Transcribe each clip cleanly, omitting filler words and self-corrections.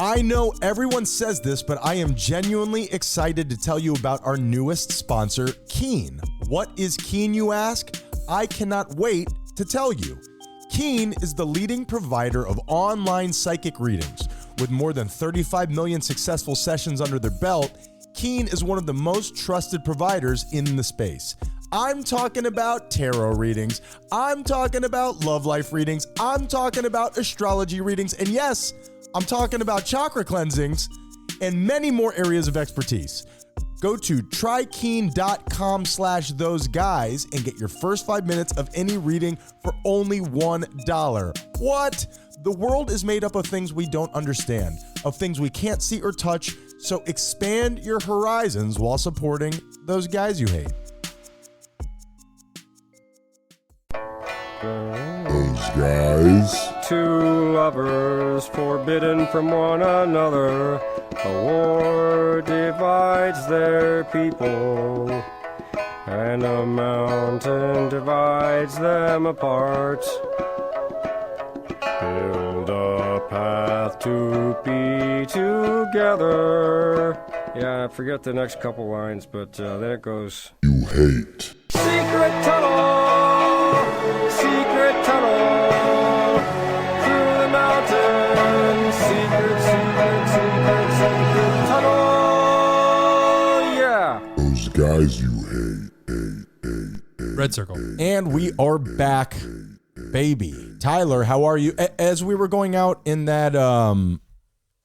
I know everyone says this, but I am genuinely excited to tell you about our newest sponsor, Keen. What is Keen, you ask? I cannot wait to tell you. Keen is the leading provider of online psychic readings. With more than 35 million successful sessions under their belt, Keen is one of the most trusted providers in the space. I'm talking about tarot readings. I'm talking about love life readings. I'm talking about astrology readings. And yes, I'm talking about chakra cleansings and many more areas of expertise. Go to trykeen.com/thoseguys and get your first 5 minutes of any reading for only $1. What? The world is made up of things we don't understand, of things we can't see or touch, so expand your horizons while supporting those guys you hate. Those guys. Two lovers forbidden from one another. A war divides their people, and a mountain divides them apart. Build a path to be together. Yeah, I forget the next couple lines, but there it goes. You hate. Secret tunnel, secret tunnel, through the mountains, secret tunnel, yeah. Those guys you hate. Red circle. And we are back, baby. Tyler, how are you? As we were going out in that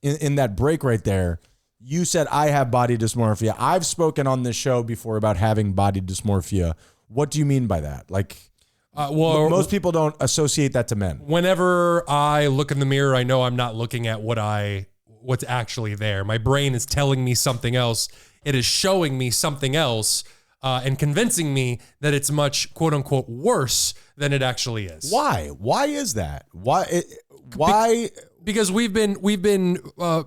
in that break right there, you said I have body dysmorphia. I've spoken on this show before about having body dysmorphia. What do you mean by that? Like, Well, most people don't associate that to men. Whenever I look in the mirror, I know I'm not looking at what's actually there. My brain is telling me something else. It is showing me something else and convincing me that it's much, quote unquote, worse than it actually is. Why? Why is that? Why? Because we've been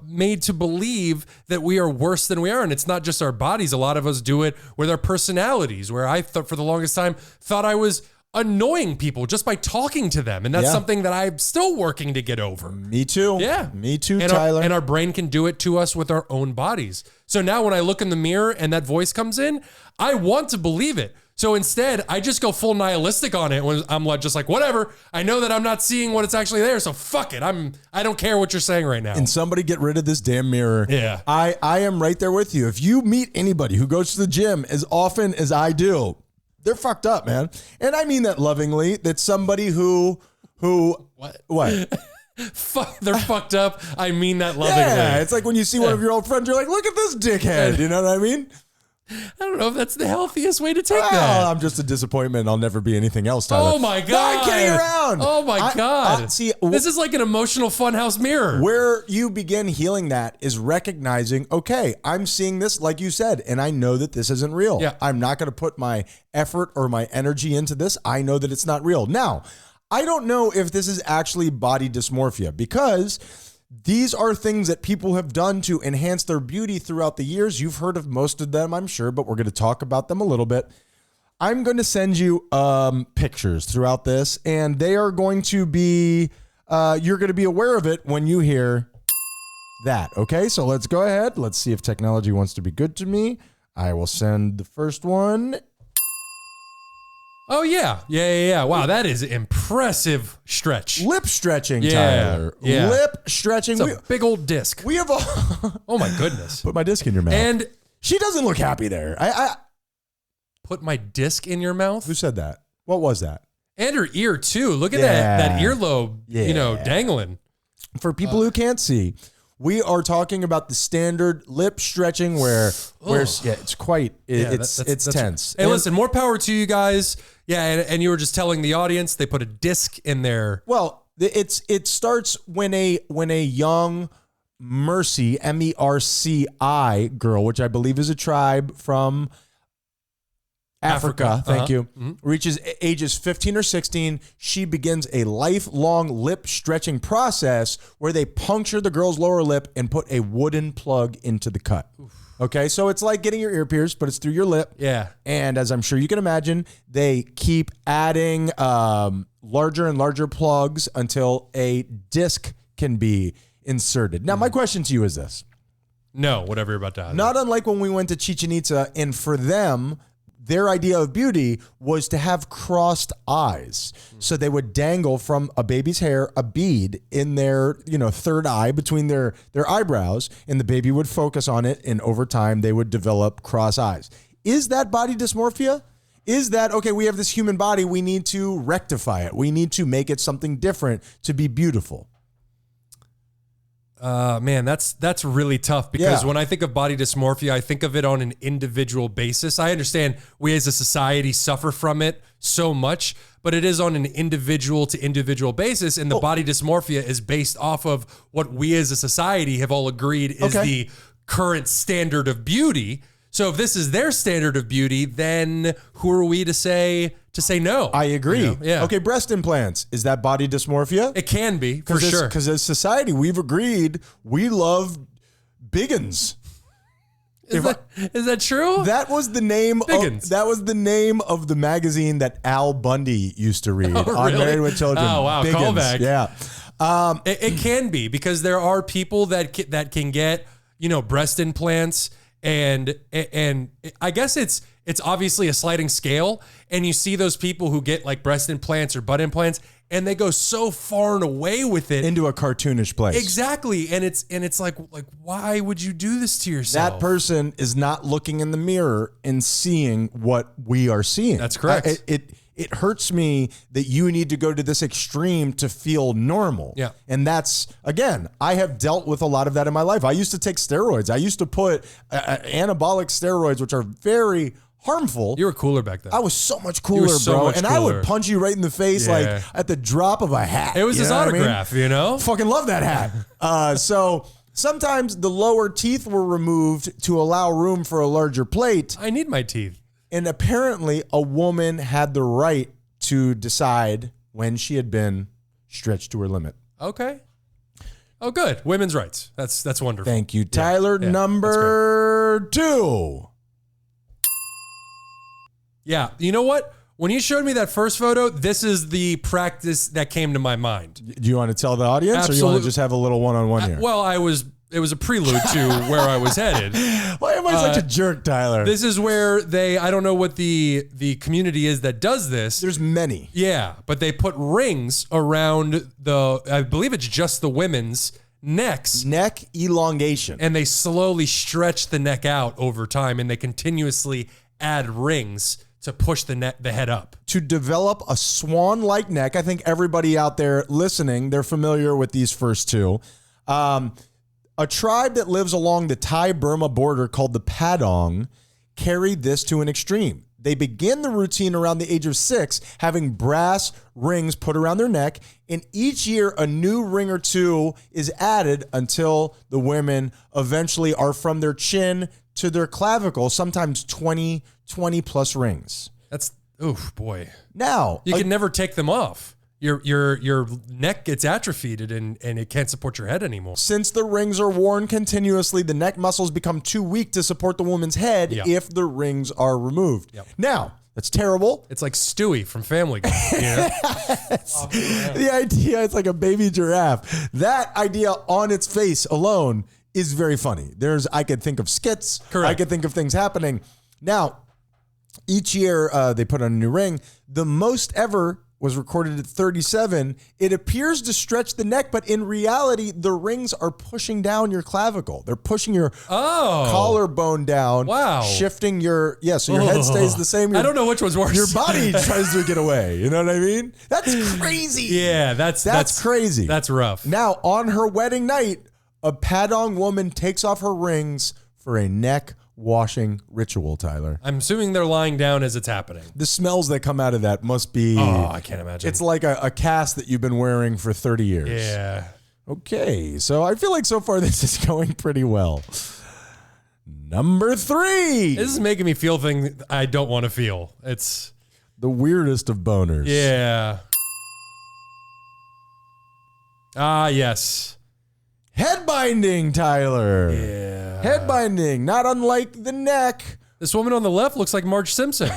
made to believe that we are worse than we are, and it's not just our bodies. A lot of us do it with our personalities. Where I thought for the longest time thought I was annoying people just by talking to them, and that's something that I'm still working to get over. Me too. Yeah, me too, and Tyler. And our brain can do it to us with our own bodies. So now when I look in the mirror and that voice comes in, I want to believe it. So instead, I just go full nihilistic on it when I'm just like, whatever. I know that I'm not seeing what it's actually there, so fuck it. I don't care what you're saying right now. And somebody get rid of this damn mirror. Yeah. I am right there with you. If you meet anybody who goes to the gym as often as I do, they're fucked up, man. And I mean that lovingly. That's somebody who what? They're fucked up. I mean that lovingly. Yeah, it's like when you see one of your old friends, you're like, look at this dickhead. You know what I mean? I don't know if that's the healthiest way to take that. I'm just a disappointment. I'll never be anything else, Tyler. Oh my God. No, I'm kidding around. Oh my God. See, this is like an emotional funhouse mirror. Where you begin healing that is recognizing, okay, I'm seeing this like you said, and I know that this isn't real. Yeah. I'm not going to put my effort or my energy into this. I know that it's not real. Now, I don't know if this is actually body dysmorphia because these are things that people have done to enhance their beauty throughout the years. You've heard of most of them, I'm sure, but we're going to talk about them a little bit. I'm going to send you pictures throughout this, and they are going to be, you're going to be aware of it when you hear that. Okay, so let's go ahead. Let's see if technology wants to be good to me. I will send the first one. Oh, yeah. Wow, that is impressive stretch. Lip stretching, Yeah, Tyler. yeah. Lip stretching. It's a big old disc. We have a... Oh, my goodness. Put my disc in your mouth. And she doesn't look happy there. put my disc in your mouth? Who said that? What was that? And her ear, too. Look at Yeah. that earlobe, dangling. For people who can't see, we are talking about the standard lip stretching where it's quite, it's tense. Hey, listen, more power to you guys. Yeah, and you were just telling the audience they put a disc in there. Well, it starts when a young Mercy, MERCI girl, which I believe is a tribe from Africa, thank you, reaches ages 15 or 16, she begins a lifelong lip stretching process where they puncture the girl's lower lip and put a wooden plug into the cut. Oof. Okay, so it's like getting your ear pierced, but it's through your lip. Yeah. And as I'm sure you can imagine, they keep adding larger and larger plugs until a disc can be inserted. Now, my question to you is this. No, whatever you're about to ask. Not unlike when we went to Chichen Itza, and for them, their idea of beauty was to have crossed eyes. So they would dangle from a baby's hair a bead in their, third eye between their eyebrows, and the baby would focus on it, and over time they would develop cross eyes. Is that body dysmorphia? Is that, okay, we have this human body, we need to rectify it. We need to make it something different to be beautiful. Man, that's really tough because when I think of body dysmorphia, I think of it on an individual basis. I understand we as a society suffer from it so much, but it is on an individual to individual basis. And the body dysmorphia is based off of what we as a society have all agreed is the current standard of beauty. So if this is their standard of beauty, then who are we to say no? I agree. Yeah. Okay, breast implants. Is that body dysmorphia? It can be, for sure. Because as society, we've agreed we love biggins. Is that true? That was the name Biggins. That was the name of the magazine that Al Bundy used to read on really? Married with Children. Oh, wow. Biggins. Callback. Yeah. It can be because there are people that can get, breast implants and I guess it's obviously a sliding scale, and you see those people who get like breast implants or butt implants and they go so far and away with it Into a cartoonish place. Exactly. And it's like why would you do this to yourself? That person is not looking in the mirror and seeing what we are seeing. That's correct. It hurts me that you need to go to this extreme to feel normal. Yeah. And that's, again, I have dealt with a lot of that in my life. I used to take steroids. I used to put anabolic steroids, which are very harmful. You were cooler back then. I was so much cooler, so bro. much and I would cooler. punch you right in the face like at the drop of a hat. It was You his know what I mean? autograph, Fucking love that hat. So sometimes the lower teeth were removed to allow room for a larger plate. I need my teeth. And apparently a woman had the right to decide when she had been stretched to her limit. Okay. Oh, good. Women's rights. That's wonderful. Thank you, Tyler. Yeah, Number 2. Yeah. You know what? When you showed me that first photo, this is the practice that came to my mind. Do you want to tell the audience or you want to just have a little one-on-one here? Well, it was a prelude to where I was headed. Why am I such a jerk, Tyler? This is where I don't know what the community is that does this. There's many. Yeah, but they put rings around I believe it's just the women's necks. Neck elongation. And they slowly stretch the neck out over time, and they continuously add rings to push the head up. To develop a swan-like neck. I think everybody out there listening, they're familiar with these first two. A tribe that lives along the Thai-Burma border called the Padong carried this to an extreme. They begin the routine around the age of 6, having brass rings put around their neck, and each year a new ring or two is added until the women eventually are from their chin to their clavicle, sometimes 20 plus rings. That's, oof, boy. Now, You can never take them off. Your neck gets atrophied and it can't support your head anymore. since the rings are worn continuously, the neck muscles become too weak to support the woman's head if the rings are removed. Now, that's terrible. It's like Stewie from Family Guy. You know? The idea, it's like a baby giraffe. That idea on its face alone is very funny. I could think of skits. Correct. I could think of things happening. Now, each year they put on a new ring. The most ever was recorded at 37. It appears to stretch the neck, but in reality, the rings are pushing down your clavicle. They're pushing your collarbone down. Wow. Shifting so your head stays the same. I don't know which one's worse. Your body tries to get away. You know what I mean? That's crazy. Yeah, that's crazy. That's rough. Now, on her wedding night, a Padong woman takes off her rings for a neck washing ritual, Tyler. I'm assuming they're lying down as it's happening. The smells that come out of that must be... Oh, I can't imagine. It's like a cast that you've been wearing for 30 years. Yeah. Okay, so I feel like so far this is going pretty well. Number 3. This is making me feel things I don't want to feel. It's... the weirdest of boners. Yeah. Ah, yes. Head binding, Tyler. Yeah. Head binding, not unlike the neck. This woman on the left looks like Marge Simpson.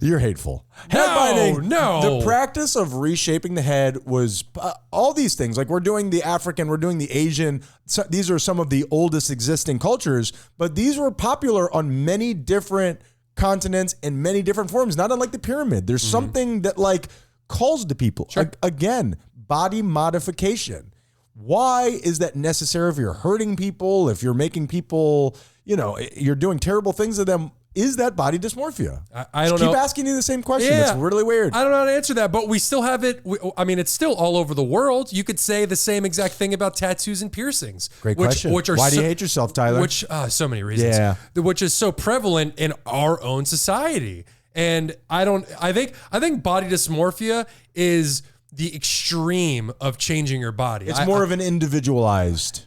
You're hateful. No, Head binding. no. The practice of reshaping the head was all these things. Like we're doing the African, we're doing the Asian. So these are some of the oldest existing cultures, but these were popular on many different continents in many different forms, not unlike the pyramid. There's something that like calls to people. Sure. Again, body modification. Why is that necessary if you're hurting people, if you're making people, you're doing terrible things to them? Is that body dysmorphia? I don't know. Keep asking you the same question. Yeah. It's really weird. I don't know how to answer that, but we still have it. It's still all over the world. You could say the same exact thing about tattoos and piercings. Great question. Which are Why do you hate yourself, Tyler? So many reasons. Yeah. Which is so prevalent in our own society. And I think body dysmorphia is the extreme of changing your body. It's more of an individualized.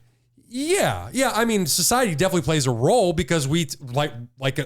Yeah. I mean, society definitely plays a role because we like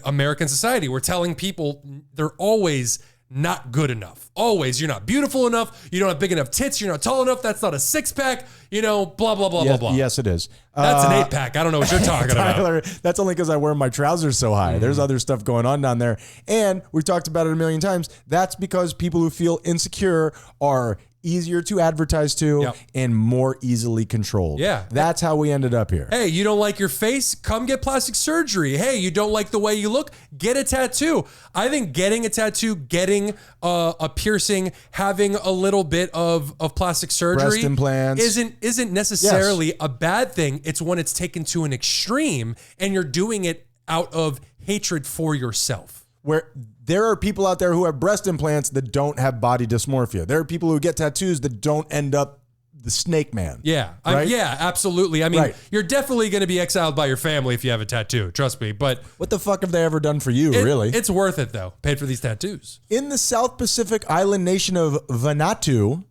American society. We're telling people they're always not good enough. Always, you're not beautiful enough. You don't have big enough tits. You're not tall enough. That's not a 6-pack. Blah blah blah blah blah. Yes, it is. That's an 8-pack. I don't know what you're talking Tyler, about. that's only because I wear my trousers so high. There's other stuff going on down there. And we've talked about it a million times. That's because people who feel insecure are easier to advertise to Yep. and more easily controlled. Yeah. That's how we ended up here. Hey, you don't like your face? Come get plastic surgery. Hey, you don't like the way you look? Get a tattoo. I think getting a tattoo, getting a piercing, having a little bit of plastic surgery, Breast implants. isn't necessarily a bad thing. It's when it's taken to an extreme and you're doing it out of hatred for yourself. Where there are people out there who have breast implants that don't have body dysmorphia. There are people who get tattoos that don't end up the snake man. Yeah. Right? Yeah, absolutely. I mean, Right. you're definitely going to be exiled by your family if you have a tattoo. Trust me. But What the fuck have they ever done for you, really? it's worth it, though. Paid for these tattoos. In the South Pacific island nation of Vanuatu,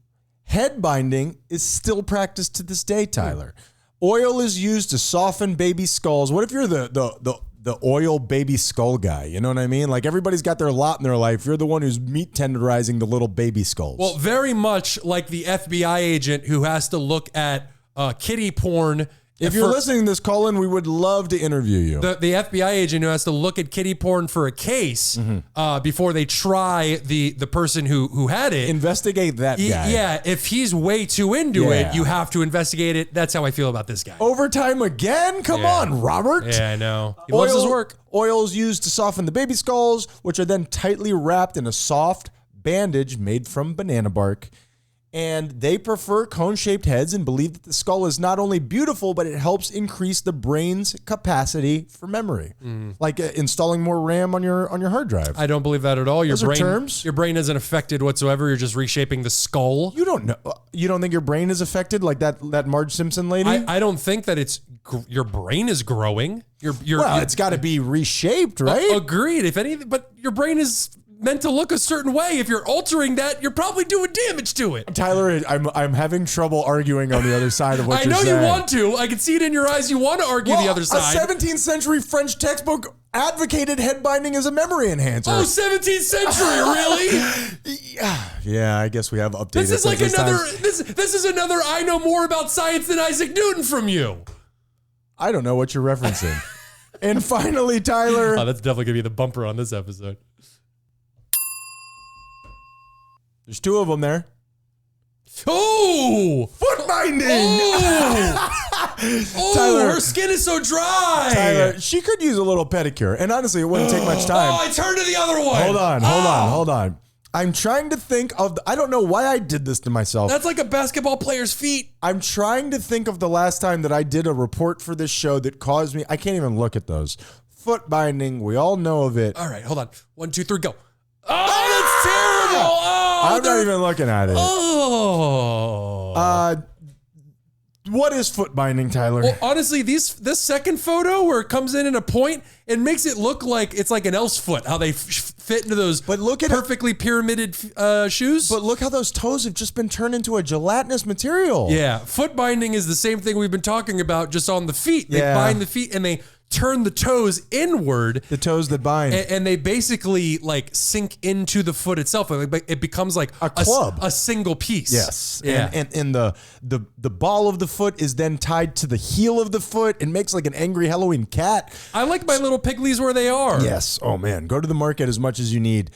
head binding is still practiced to this day, Tyler. Oil is used to soften baby skulls. What if you're the oil baby skull guy? You know what I mean? Like everybody's got their lot in their life. You're the one who's meat tenderizing the little baby skulls. Well, very much like the FBI agent who has to look at kiddie porn. if you're listening to this, Colin, we would love to interview you. The FBI agent who has to look at kiddie porn for a case before they try the person who had it. Investigate that guy. Yeah, if he's way too into Yeah. it, you have to investigate it. That's how I feel about this guy. Overtime again? Come Yeah. on, Robert. Yeah, I know. He loves his work. Oil's used to soften the baby skulls, which are then tightly wrapped in a soft bandage made from banana bark. And they prefer cone-shaped heads and believe that the skull is not only beautiful, but it helps increase the brain's capacity for memory, like installing more RAM on your hard drive. I don't believe that at all. Those are terms? Your brain isn't affected whatsoever. You're just reshaping the skull. You don't know. You don't think your brain is affected, like that Marge Simpson lady? I don't think that your brain is growing. Well, it's got to be reshaped, right? Agreed. If anything, but your brain is meant to look a certain way. If you're altering that, you're probably doing damage to it. Tyler, I'm having trouble arguing on the other side of what you're I know saying. you want to. I can see it in your eyes. You want to argue the other side. A 17th century French textbook advocated head binding as a memory enhancer. Oh, 17th century, really? Yeah, I guess we have updated. This is like since another. time. This is another. I know more about science than Isaac Newton from you. I don't know what you're referencing. And finally, Tyler. Oh, that's definitely gonna be the bumper on this episode. There's two of them there. Oh, Foot binding. oh, Tyler. her skin is so dry. Tyler, she could use a little pedicure, and honestly, it wouldn't take much time. Oh, I turned to the other one. Hold on. I'm trying to think of. I don't know why I did this to myself. That's like a basketball player's feet. I'm trying to think of the last time that I did a report for this show that caused me. I can't even look at those. Foot binding. We all know of it. All right, hold on. 1, 2, 3, go. Oh, that's terrible. Oh, I'm not even looking at it. Oh. What is foot binding, Tyler? Well, honestly, this second photo where it comes in a point, it makes it look like it's like an elf's foot, how they fit into those But look at perfectly pyramided shoes. But look how those toes have just been turned into a gelatinous material. Yeah, foot binding is the same thing we've been talking about just on the feet. They Yeah. bind the feet and they turn the toes inward. The toes that bind. And they basically like sink into the foot itself. It becomes like A club. a single piece. Yes. Yeah. And the ball of the foot is then tied to the heel of the foot. It makes like an angry Halloween cat. I like my little pigglies where they are. Yes. Oh man. Go to the market as much as you need.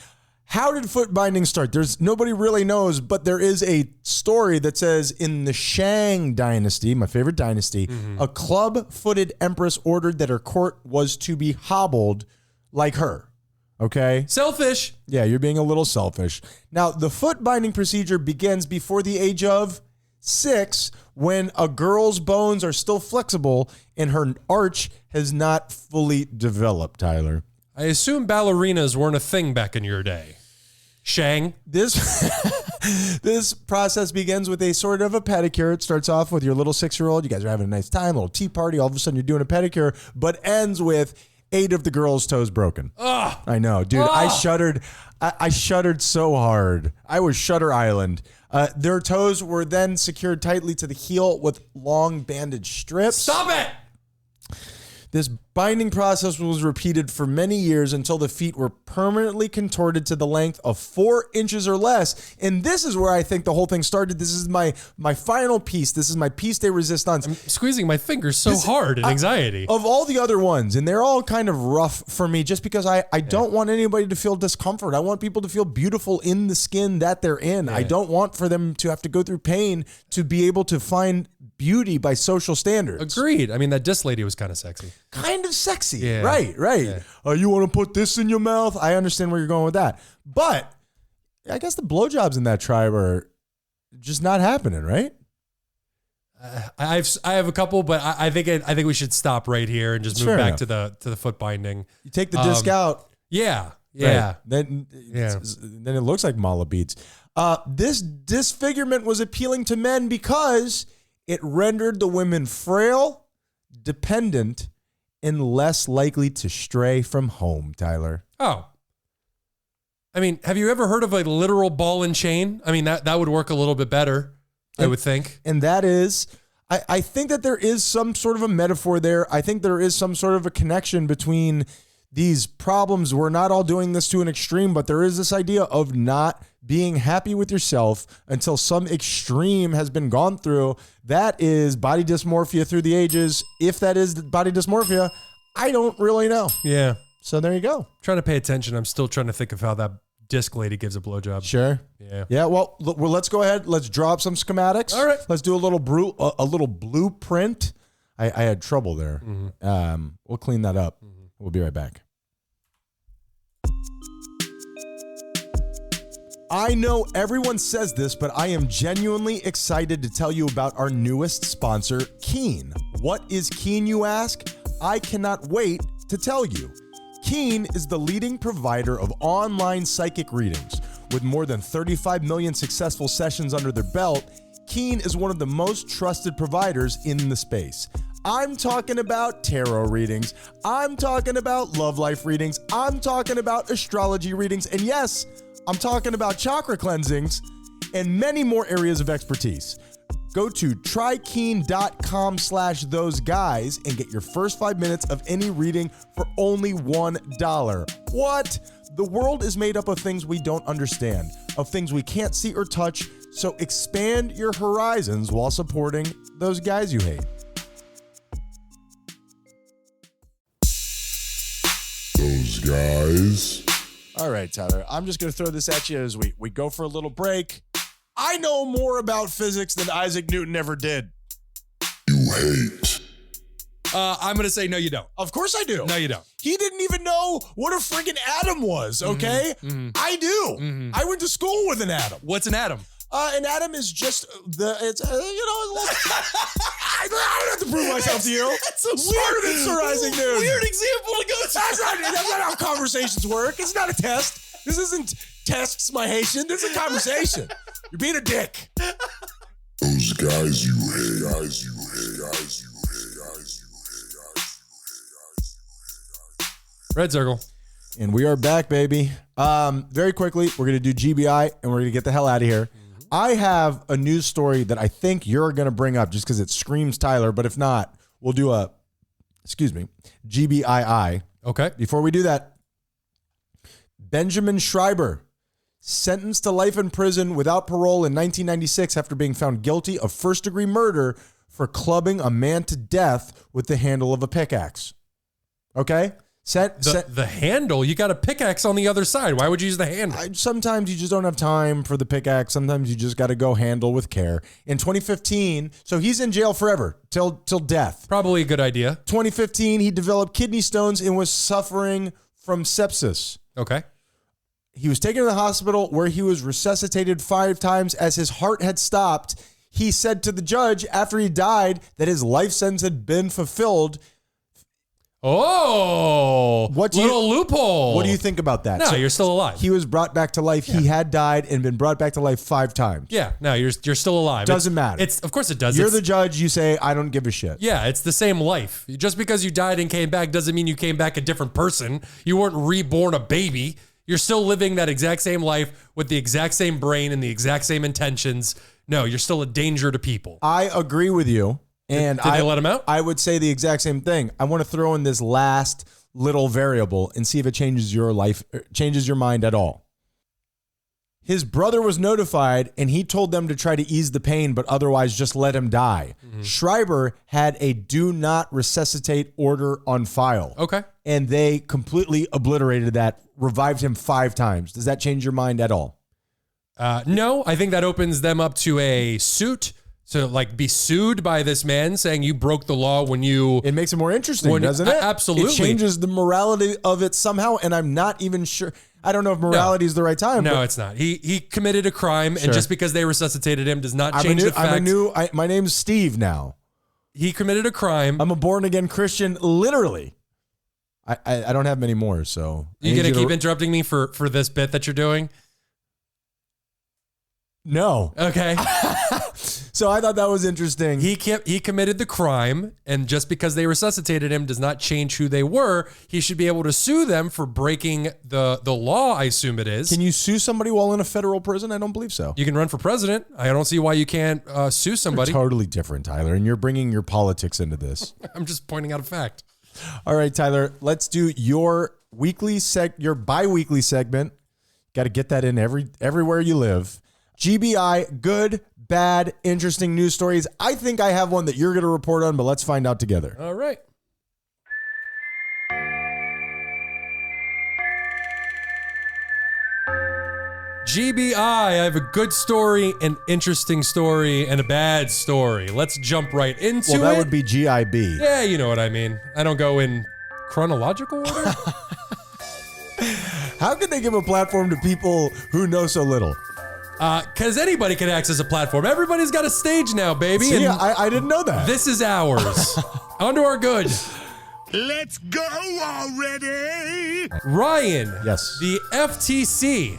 How did foot binding start? Nobody really knows, but there is a story that says in the Shang dynasty, my favorite dynasty, a club-footed empress ordered that her court was to be hobbled like her. Okay? Selfish. Yeah, you're being a little selfish. Now, the foot binding procedure begins before the age of 6 when a girl's bones are still flexible and her arch has not fully developed, Tyler. I assume ballerinas weren't a thing back in your day. Shang. This process begins with a sort of a pedicure. It starts off with your little 6-year-old. You guys are having a nice time, a little tea party. All of a sudden, you're doing a pedicure, but ends with 8 of the girls' toes broken. Ugh. I know, dude. I shuddered. I shuddered so hard. I was Shudder Island. Their toes were then secured tightly to the heel with long bandage strips. Stop it! This binding process was repeated for many years until the feet were permanently contorted to the length of 4 inches or less. And this is where I think the whole thing started. This is my final piece. This is my piece de resistance. I'm squeezing my fingers so hard in anxiety. Of all the other ones, and they're all kind of rough for me just because I don't want anybody to feel discomfort. I want people to feel beautiful in the skin that they're in. I don't want for them to have to go through pain to be able to find beauty by social standards. Agreed. I mean, that disc lady was kind of sexy. Kind of sexy. Yeah. Right. Yeah. You want to put this in your mouth? I understand where you're going with that. But I guess the blowjobs in that tribe are just not happening, right? I have a couple, but I think we should stop right here and just move Fair back enough. to the foot binding. You take the disc out. Yeah. Right. Then it looks like mala beads. This disfigurement was appealing to men because it rendered the women frail, dependent, and less likely to stray from home, Tyler. Oh. I mean, have you ever heard of a literal ball and chain? I mean, that would work a little bit better, I would think. And that is, I think that there is some sort of a metaphor there. I think there is some sort of a connection between these problems. We're not all doing this to an extreme, but there is this idea of not being happy with yourself until some extreme has been gone through. That is body dysmorphia through the ages. If that is body dysmorphia, I don't really know. Yeah. So there you go. Trying to pay attention. I'm still trying to think of how that disc lady gives a blowjob. Sure. Yeah. Yeah. Well, let's go ahead. Let's draw up some schematics. All right. Let's do a little blueprint. I had trouble there. Mm-hmm. We'll clean that up. We'll be right back. I know everyone says this, but I am genuinely excited to tell you about our newest sponsor, Keen. What is Keen, you ask? I cannot wait to tell you. Keen is the leading provider of online psychic readings. With more than 35 million successful sessions under their belt, Keen is one of the most trusted providers in the space. I'm talking about tarot readings. I'm talking about love life readings. I'm talking about astrology readings. And yes, I'm talking about chakra cleansings and many more areas of expertise. Go to trykeen.com/thoseguys and get your first 5 minutes of any reading for only $1. What? The world is made up of things we don't understand, of things we can't see or touch, so expand your horizons while supporting those guys you hate. Those guys. All right, Tyler, I'm just going to throw this at you as we go for a little break. I know more about physics than Isaac Newton ever did. You hate. I'm going to say no, you don't. Of course I do. No, you don't. He didn't even know what a friggin' atom was, okay? I do. I went to school with an atom. What's an atom? An atom is just it's a little. I don't have to prove myself to you. That's so weird than Sir Isaac Newton. Weird example to go to. That's not how conversations work. It's not a test. This isn't tests, my Haitian. This is a conversation. You're being a dick. Those guys you hate. Guys you hate. Guys you hate. Guys you hate. Guys you hate. Red circle. And we are back, baby. Very quickly, we're going to do GBI and we're going to get the hell out of here. I have a news story that I think you're going to bring up just because it screams Tyler, but if not, we'll do GBII. Okay. Before we do that, Benjamin Schreiber, sentenced to life in prison without parole in 1996 after being found guilty of first-degree murder for clubbing a man to death with the handle of a pickaxe. Okay? The handle, you got a pickaxe on the other side. Why would you use the handle? Sometimes you just don't have time for the pickaxe. Sometimes you just got to go handle with care. In 2015, so he's in jail forever till death. Probably a good idea. 2015, he developed kidney stones and was suffering from sepsis. Okay. He was taken to the hospital where he was resuscitated 5 times as his heart had stopped. He said to the judge after he died that his life sentence had been fulfilled. Oh, loophole. What do you think about that? No, you're still alive. He was brought back to life. Yeah. He had died and been brought back to life 5 times. Yeah, no, you're still alive. Doesn't matter. Of course it does. You're the judge. You say, I don't give a shit. Yeah, it's the same life. Just because you died and came back doesn't mean you came back a different person. You weren't reborn a baby. You're still living that exact same life with the exact same brain and the exact same intentions. No, you're still a danger to people. I agree with you. And did they let him out? I would say the exact same thing. I want to throw in this last little variable and see if it changes your life, changes your mind at all. His brother was notified and he told them to try to ease the pain, but otherwise just let him die. Mm-hmm. Schreiber had a do not resuscitate order on file. Okay. And they completely obliterated that, revived him 5 times. Does that change your mind at all? No, I think that opens them up to a suit. To be sued by this man saying you broke the law when you... It makes it more interesting, doesn't it? Absolutely. It changes the morality of it somehow, and I'm not even sure. I don't know if morality is the right time. No, it's not. He committed a crime, and just because they resuscitated him does not change the fact... My name's Steve now. He committed a crime. I'm a born-again Christian, literally. I don't have many more, so... You going to keep interrupting me for this bit that you're doing? No. Okay. So I thought that was interesting. He committed the crime, and just because they resuscitated him does not change who they were. He should be able to sue them for breaking the law, I assume it is. Can you sue somebody while in a federal prison? I don't believe so. You can run for president. I don't see why you can't sue somebody. You're totally different, Tyler, and you're bringing your politics into this. I'm just pointing out a fact. All right, Tyler, let's do your your bi-weekly segment. Got to get that in everywhere you live. GBI, good, bad, interesting news stories. I think I have one that you're going to report on, but let's find out together. All right. GBI, I have a good story, an interesting story, and a bad story. Let's jump right into it. Well, that would be GIB. Yeah, you know what I mean. I don't go in chronological order. How can they give a platform to people who know so little? Because anybody can access a platform. Everybody's got a stage now, baby. See, I didn't know that. This is ours. On to our good. Let's go already! Ryan. Yes. The FTC.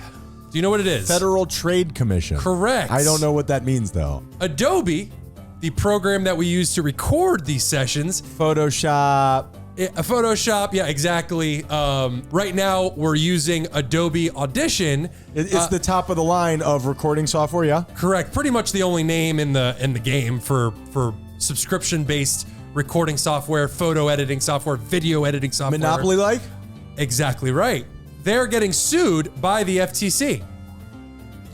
Do you know what it is? Federal Trade Commission. Correct. I don't know what that means, though. Adobe, the program that we use to record these sessions. Photoshop. Photoshop, yeah, exactly. Right now, we're using Adobe Audition. It's the top of the line of recording software, yeah? Correct. Pretty much the only name in the game for subscription-based recording software, photo editing software, video editing software. Monopoly-like? Exactly right. They're getting sued by the FTC.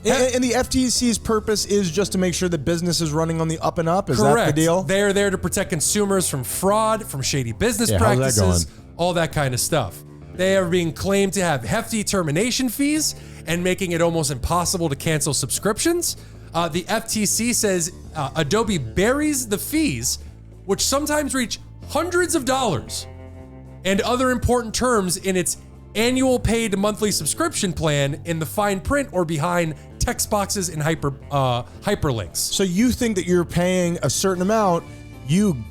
And the FTC's purpose is just to make sure that business is running on the up and up? Is Correct. that the deal? They're there to protect consumers from fraud, from shady business practices, how's that going? all that kind of stuff. They are being claimed to have hefty termination fees and making it almost impossible to cancel subscriptions. The FTC says Adobe buries the fees, which sometimes reach hundreds of dollars, and other important terms in its annual paid monthly subscription plan in the fine print or behind text boxes and hyperlinks. So you think that you're paying a certain amount, you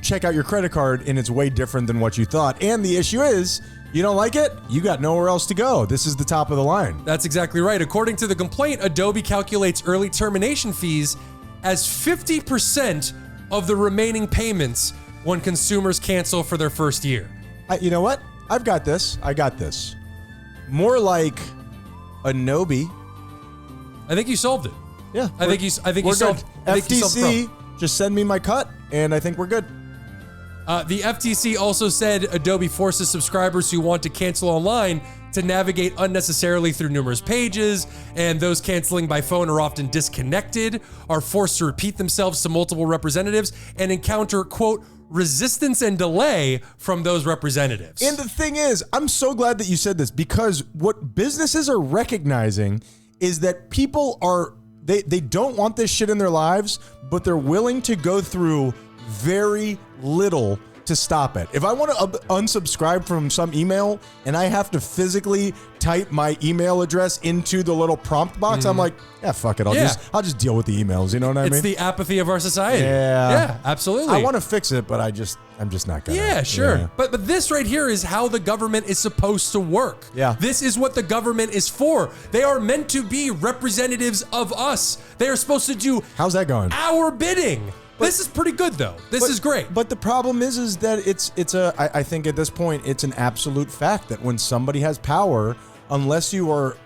check out your credit card and it's way different than what you thought. And the issue is, you don't like it, you got nowhere else to go. This is the top of the line. That's exactly right. According to the complaint, Adobe calculates early termination fees as 50% of the remaining payments when consumers cancel for their first year. You know what? I've got this. I got this. More like Adobe. I think you solved it. Yeah. I think you solved. FTC, just send me my cut, and I think we're good. The FTC also said Adobe forces subscribers who want to cancel online to navigate unnecessarily through numerous pages, and those canceling by phone are often disconnected, are forced to repeat themselves to multiple representatives, and encounter, quote, resistance and delay from those representatives. And the thing is, I'm so glad that you said this, because what businesses are recognizing is that people are, they don't want this shit in their lives, but they're willing to go through very little to stop it. If I want to unsubscribe from some email and I have to physically type my email address into the little prompt box, I'm like, yeah, fuck it. I'll just deal with the emails. You know what I mean? It's the apathy of our society. Yeah, absolutely. I want to fix it, but I'm just not gonna. Yeah, sure. But this right here is how the government is supposed to work. Yeah. This is what the government is for. They are meant to be representatives of us. They are supposed to do How's that going? our bidding. This is pretty good though. This is great. But the problem is that I think at this point it's an absolute fact that when somebody has power, unless you are,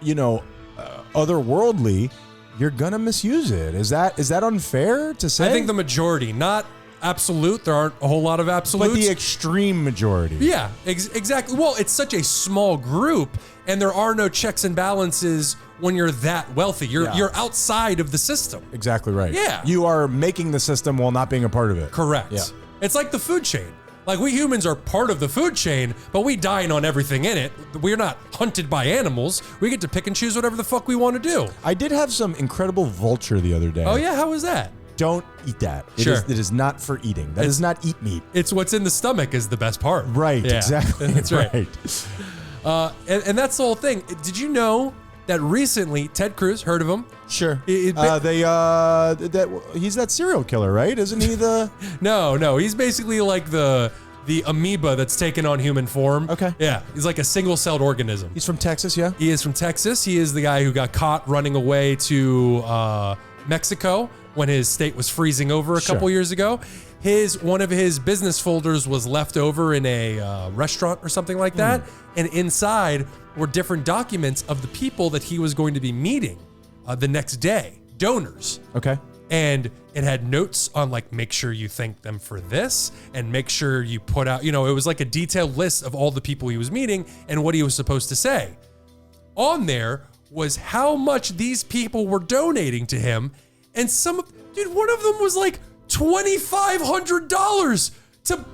otherworldly, you're gonna misuse it. Is that unfair to say? I think the majority, not absolute. There aren't a whole lot of absolutes. But the extreme majority. Yeah, exactly. Well, it's such a small group, and there are no checks and balances when you're that wealthy. You're outside of the system. Exactly right. Yeah. You are making the system while not being a part of it. Correct. Yeah. It's like the food chain. Like, we humans are part of the food chain, but we dine on everything in it. We're not hunted by animals. We get to pick and choose whatever the fuck we want to do. I did have some incredible vulture the other day. Oh yeah, how was that? Don't eat that. Sure. It is not for eating. That is not eat meat. It's what's in the stomach is the best part. Right, Yeah, exactly. That's right. And that's the whole thing. Did you know that recently Ted Cruz, heard of him? Sure. He's that serial killer, right? Isn't he the? No. He's basically like the amoeba that's taken on human form. Okay. Yeah. He's like a single-celled organism. He's from Texas, yeah. He is from Texas. He is the guy who got caught running away to Mexico when his state was freezing over a couple years ago. One of his business folders was left over in a restaurant or something like that, and inside were different documents of the people that he was going to be meeting the next day, donors. Okay. And it had notes on, like, make sure you thank them for this, and make sure you put out, it was like a detailed list of all the people he was meeting and what he was supposed to say. On there was how much these people were donating to him, and one of them was like $2,500 to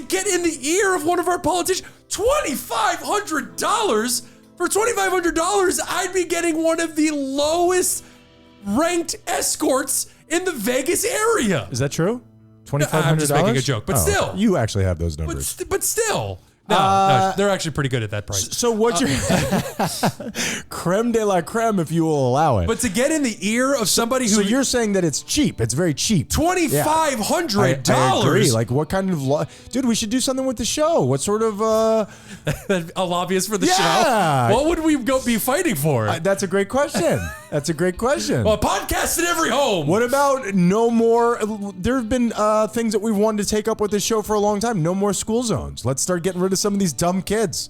get in the ear of one of our politicians. $2,500? For $2,500, I'd be getting one of the lowest ranked escorts in the Vegas area. Is that true? $2,500? I'm just making a joke, but still. You actually have those numbers. But still. No, they're actually pretty good at that price. So what's your creme de la creme, if you will allow it? But to get in the ear of somebody who... So you're saying that it's cheap. It's very cheap. $2,500. I agree. Like, what kind of... Dude, we should do something with the show. What sort of... A lobbyist for the show? What would we be fighting for? That's a great question. That's a great question. Well, a podcast in every home. What about no more... There have been things that we've wanted to take up with this show for a long time. No more school zones. Let's start getting rid of some of these dumb kids.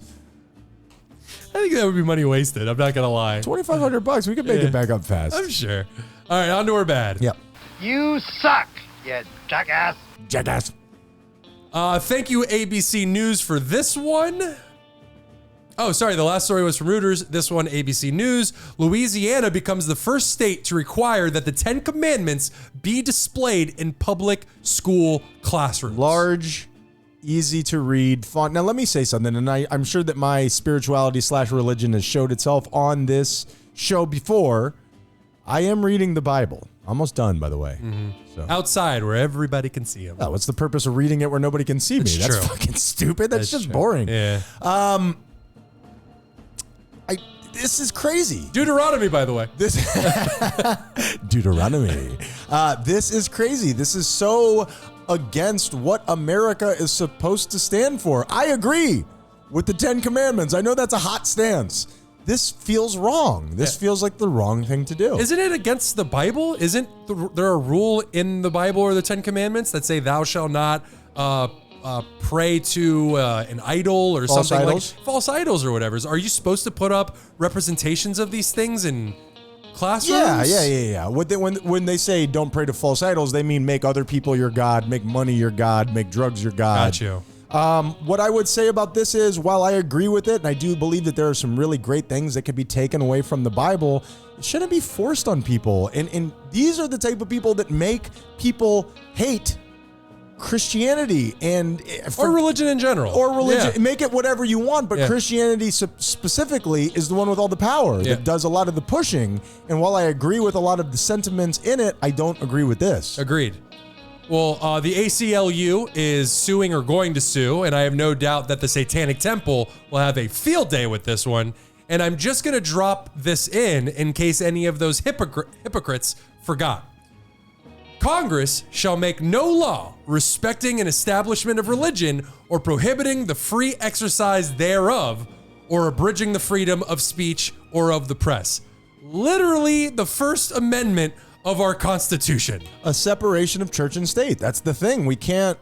I think that would be money wasted. I'm not going to lie. $2,500. We could make it back up fast. I'm sure. All right, on to our bad. Yep. You suck, you jackass. Jackass. Thank you, ABC News, for this one. Oh, sorry. The last story was from Reuters. This one, ABC News. Louisiana becomes the first state to require that the 10 Commandments be displayed in public school classrooms. Large, easy to read font. Now, let me say something, and I'm sure that my spirituality / religion has showed itself on this show before. I am reading the Bible. Almost done, by the way. Mm-hmm. So. Outside, where everybody can see him. Oh, what's the purpose of reading it where nobody can see me? That's true. fucking stupid. That's just true. boring. Yeah. This is crazy. Deuteronomy, by the way. This Deuteronomy. This is crazy. This is so against what America is supposed to stand for. I agree with the 10 Commandments. I know that's a hot stance. This feels wrong. This feels like the wrong thing to do. Isn't it against the Bible? Isn't there a rule in the Bible or the 10 Commandments that say thou shalt not pray to an idol or False something idols? like false idols or whatever? Are you supposed to put up representations of these things in classrooms? Yeah. When they say don't pray to false idols, they mean make other people your God, make money your God, make drugs your God. Got you. What I would say about this is, while I agree with it, and I do believe that there are some really great things that could be taken away from the Bible, it shouldn't be forced on people. And these are the type of people that make people hate Christianity or religion in general. Or religion. Yeah. Make it whatever you want, but Yeah. Christianity specifically is the one with all the power that does a lot of the pushing. And while I agree with a lot of the sentiments in it, I don't agree with this. Agreed. Well, the ACLU is suing or going to sue, and I have no doubt that the Satanic Temple will have a field day with this one. And I'm just going to drop this in case any of those hypocrites forgot. Congress shall make no law respecting an establishment of religion or prohibiting the free exercise thereof or abridging the freedom of speech or of the press. Literally the First Amendment of our Constitution. A separation of church and state. That's the thing. We can't.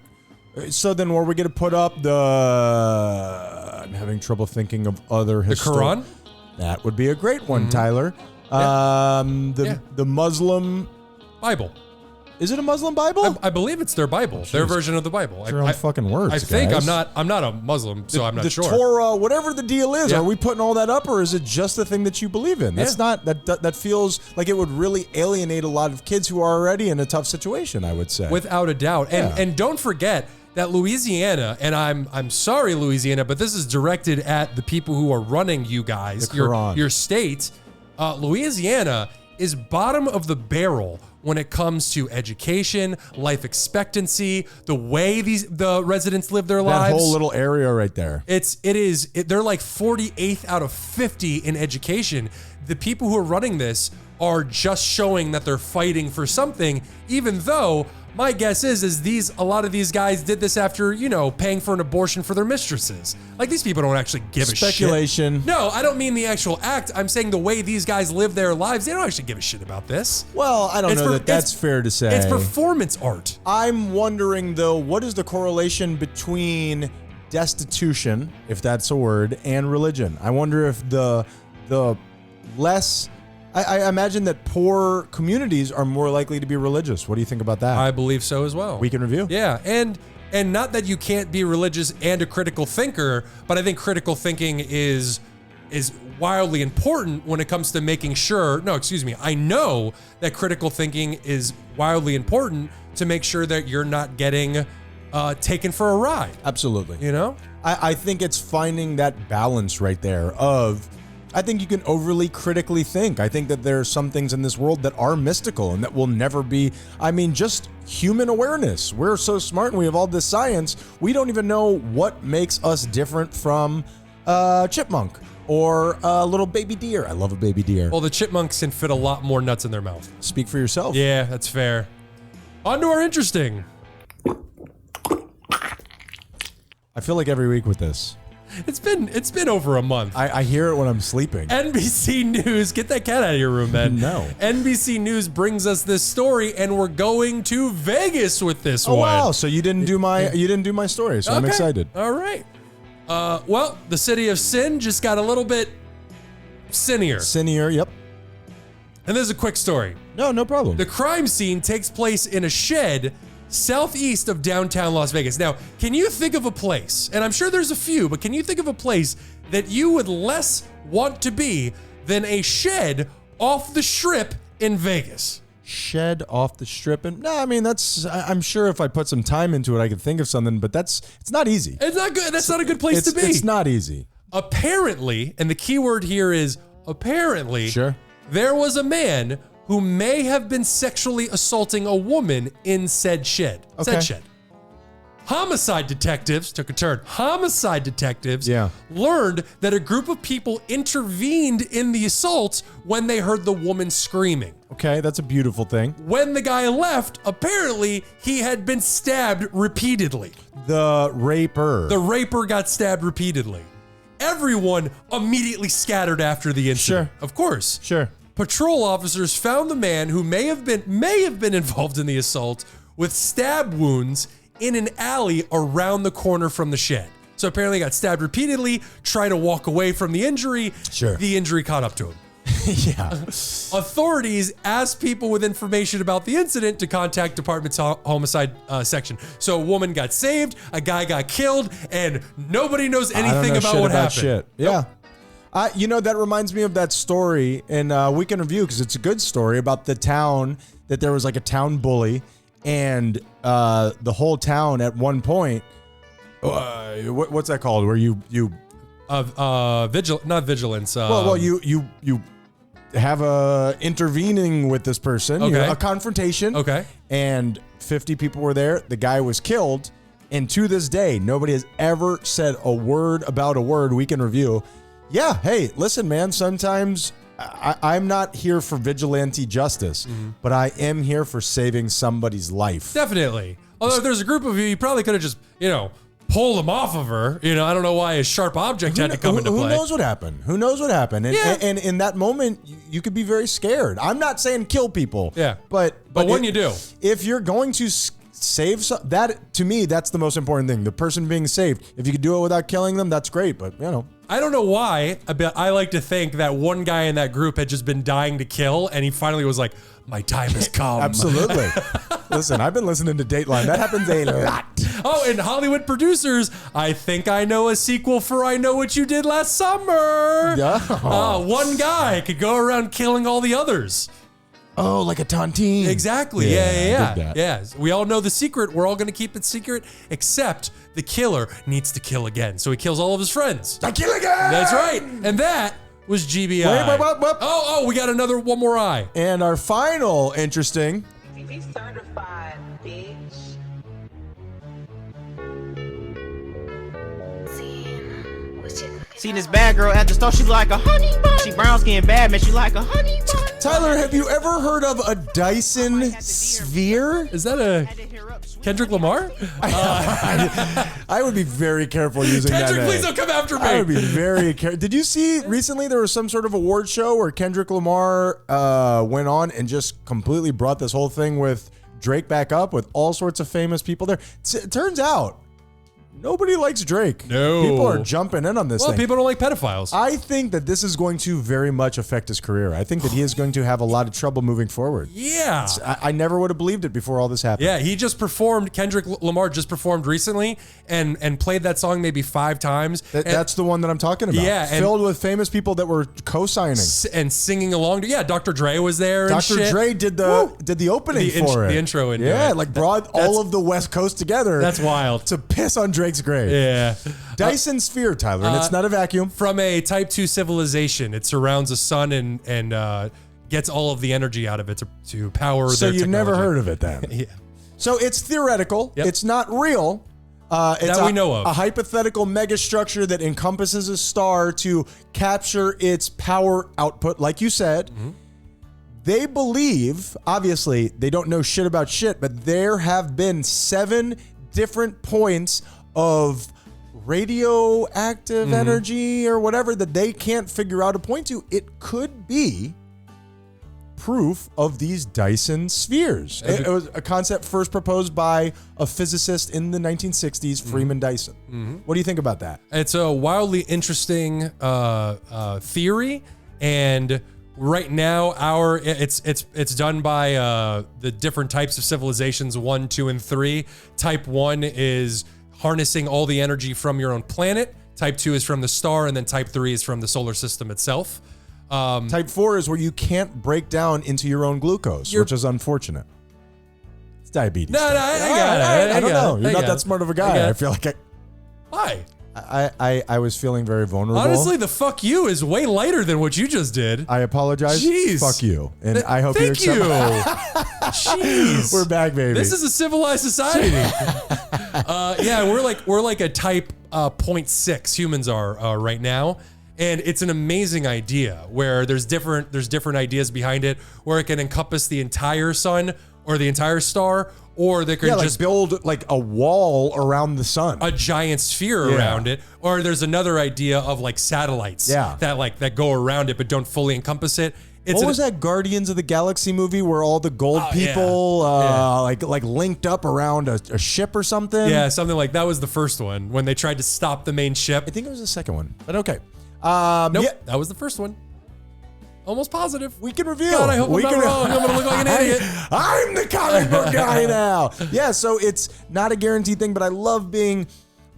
So then were we going to put up the... I'm having trouble thinking of other The Quran? That would be a great one, Tyler. The Muslim... Bible. Is it a Muslim Bible? I believe it's their Bible, their version of the Bible. Your own fucking words, I think guys. I'm not a Muslim, so I'm not the sure. Torah, whatever the deal is, Yeah. are we putting all that up, or is it just the thing that you believe in? That's not that feels like it would really alienate a lot of kids who are already in a tough situation, I would say. Without a doubt. And don't forget that Louisiana, and I'm sorry, Louisiana, but this is directed at the people who are running you guys, The Quran. your state. Louisiana is bottom of the barrel when it comes to education, life expectancy, the way the residents live their lives. that whole little area right there. They're like 48th out of 50 in education. The people who are running this are just showing that they're fighting for something, even though my guess is a lot of these guys did this after, paying for an abortion for their mistresses. Like, these people don't actually give a shit. Speculation. No, I don't mean the actual act. I'm saying the way these guys live their lives, they don't actually give a shit about this. Well, I don't It's know per- that that's it's- fair to say. It's performance art. I'm wondering, though, what is the correlation between destitution, if that's a word, and religion? I wonder if the less... I imagine that poor communities are more likely to be religious. What do you think about that? I believe so as well. Week in review? Yeah, and not that you can't be religious and a critical thinker, but I think critical thinking is wildly important when it comes to making sure. No, excuse me. I know that critical thinking is wildly important to make sure that you're not getting taken for a ride. Absolutely. I I think it's finding that balance right there of... I think you can overly critically think. I think that there are some things in this world that are mystical and that will never be, just human awareness. We're so smart and we have all this science. We don't even know what makes us different from a chipmunk or a little baby deer. I love a baby deer. Well, the chipmunks can fit a lot more nuts in their mouth. Speak for yourself. Yeah, that's fair. On to our interesting. I feel like every week with this. It's been over a month. I hear it when I'm sleeping. NBC News, get that cat out of your room, man. No. NBC News brings us this story, and we're going to Vegas with this one. Wow, so you didn't do my story, so I'm Okay. excited. All right. Well, the city of sin just got a little bit sinnier. Senior, yep. And this is a quick story. No problem. The crime scene takes place in a shed southeast of downtown Las Vegas. Now, can you think of a place, and I'm sure there's a few, but can you think of a place that you would less want to be than a shed off the strip in Vegas? Shed off the strip, and I'm sure if I put some time into it, I could think of something, but it's not easy. It's not good. That's not a good place to be. It's not easy. Apparently, and the key word here is apparently, Sure. there was a man who may have been sexually assaulting a woman in said shed. Okay. Said shed. Homicide detectives took a turn. Homicide detectives learned that a group of people intervened in the assault when they heard the woman screaming. Okay, that's a beautiful thing. When the guy left, apparently he had been stabbed repeatedly. The raper. The raper got stabbed repeatedly. Everyone immediately scattered after the incident. Sure. Of course. Sure. Patrol officers found the man who may have been involved in the assault with stab wounds in an alley around the corner from the shed. So apparently he got stabbed repeatedly, tried to walk away from the injury. Sure. The injury caught up to him. Yeah. Authorities asked people with information about the incident to contact department's homicide section. So a woman got saved, a guy got killed, and nobody knows anything about what happened. Shit. Yeah. That reminds me of that story in Week in Review, because it's a good story about the town, that there was like a town bully, and the whole town at one point, what's that called? Where you not vigilance. well, you have a intervening with this person, Okay. A confrontation. Okay. And 50 people were there. The guy was killed. And to this day, nobody has ever said a word about a word. Week in Review. Yeah. Hey, listen, man, sometimes I'm not here for vigilante justice, but I am here for saving somebody's life. Definitely. Although if there's a group of you probably could have just, pulled him off of her. I don't know why a sharp object had to come into play. Who knows what happened? Who knows what happened? And, Yeah. and in that moment, you could be very scared. I'm not saying kill people. Yeah. But when you do. If you're going to save that, to me, that's the most important thing. The person being saved. If you could do it without killing them, that's great. But, I don't know why, but I like to think that one guy in that group had just been dying to kill, and he finally was like, my time has come. Absolutely. Listen, I've been listening to Dateline. That happens a lot. Oh, and Hollywood producers, I think I know a sequel for I Know What You Did Last Summer. Yeah. One guy could go around killing all the others. Oh, like a tontine. Exactly. Yeah, I Yeah. dig that. Yeah. We all know the secret. We're all going to keep it secret, except the killer needs to kill again. So he kills all of his friends. I kill again. That's right. And that was GBI. Wait. Oh, we got one more eye. And our final interesting. Be certified, bitch. Seen this bad girl at the store, she like a honey bun. She brown skin bad, man, she like a honey bun. Tyler, have you ever heard of a Dyson sphere? Is that a Kendrick Lamar? I would be very careful using Kendrick, that. please don't come after me. I would be very careful. Did you see recently there was some sort of award show where Kendrick Lamar went on and just completely brought this whole thing with Drake back up with all sorts of famous people there? It turns out nobody likes Drake. No. People are jumping in on this Well, thing. people don't like pedophiles. I think that this is going to very much affect his career. I think that he is going to have a lot of trouble moving forward. Yeah. I never would have believed it before all this happened. Yeah, he just performed, Kendrick Lamar just performed recently and played that song maybe 5 times. That's the one that I'm talking about. Yeah, and- filled with famous people that were co-signing. And singing along to, Dr. Dre was there and Dr. shit. Dre did the opening for it. The intro into yeah, it. like brought all of the West Coast together. That's wild. To piss on Drake's grave. Yeah. Dyson sphere, Tyler, and it's not a vacuum. From a type 2 civilization, it surrounds a sun and gets all of the energy out of it to power So their you've never technology. heard of it then? Yeah. So it's theoretical. Yep. It's not real. It's That we know of. a hypothetical megastructure that encompasses a star to capture its power output, like you said. Mm-hmm. They believe, obviously, they don't know shit about shit, but there have been 7 different points of radioactive energy or whatever that they can't figure out a point to. It could be proof of these Dyson spheres. It was a concept first proposed by a physicist in the 1960s, Freeman Dyson. What do you think about that? It's a wildly interesting theory, and right now it's done by the different types of civilizations 1, 2, and 3. Type 1 is harnessing all the energy from your own planet. Type 2 is from the star, and then Type 3 is from the solar system itself. Type 4 is where you can't break down into your own glucose, which is unfortunate. It's diabetes. No, stuff. I got it. I don't know. You're I not got that it. smart of a I got guy. I it. feel like Why? I was feeling very vulnerable. Honestly, the fuck you is way lighter than what you just did. I apologize. Jeez. Fuck you. And I hope you Thank accept you. Jeez. We're back, baby. This is a civilized society. Yeah, we're like a type 0.6 humans are right now. And it's an amazing idea where there's different ideas behind it, where it can encompass the entire sun or the entire star, or they could just build like a wall around the sun. a giant sphere around it. Or there's another idea of like satellites that go around it but don't fully encompass it. What was that Guardians of the Galaxy movie where all the gold people like linked up around a ship or something? Yeah, something like that was the first one when they tried to stop the main ship. I think it was the second one, but okay. Nope, Yeah, that was the first one. Almost positive. We can reveal. God, I hope I'm not wrong. I'm going to look like an idiot. I'm the comic book guy now. Yeah, so it's not a guaranteed thing, but I love being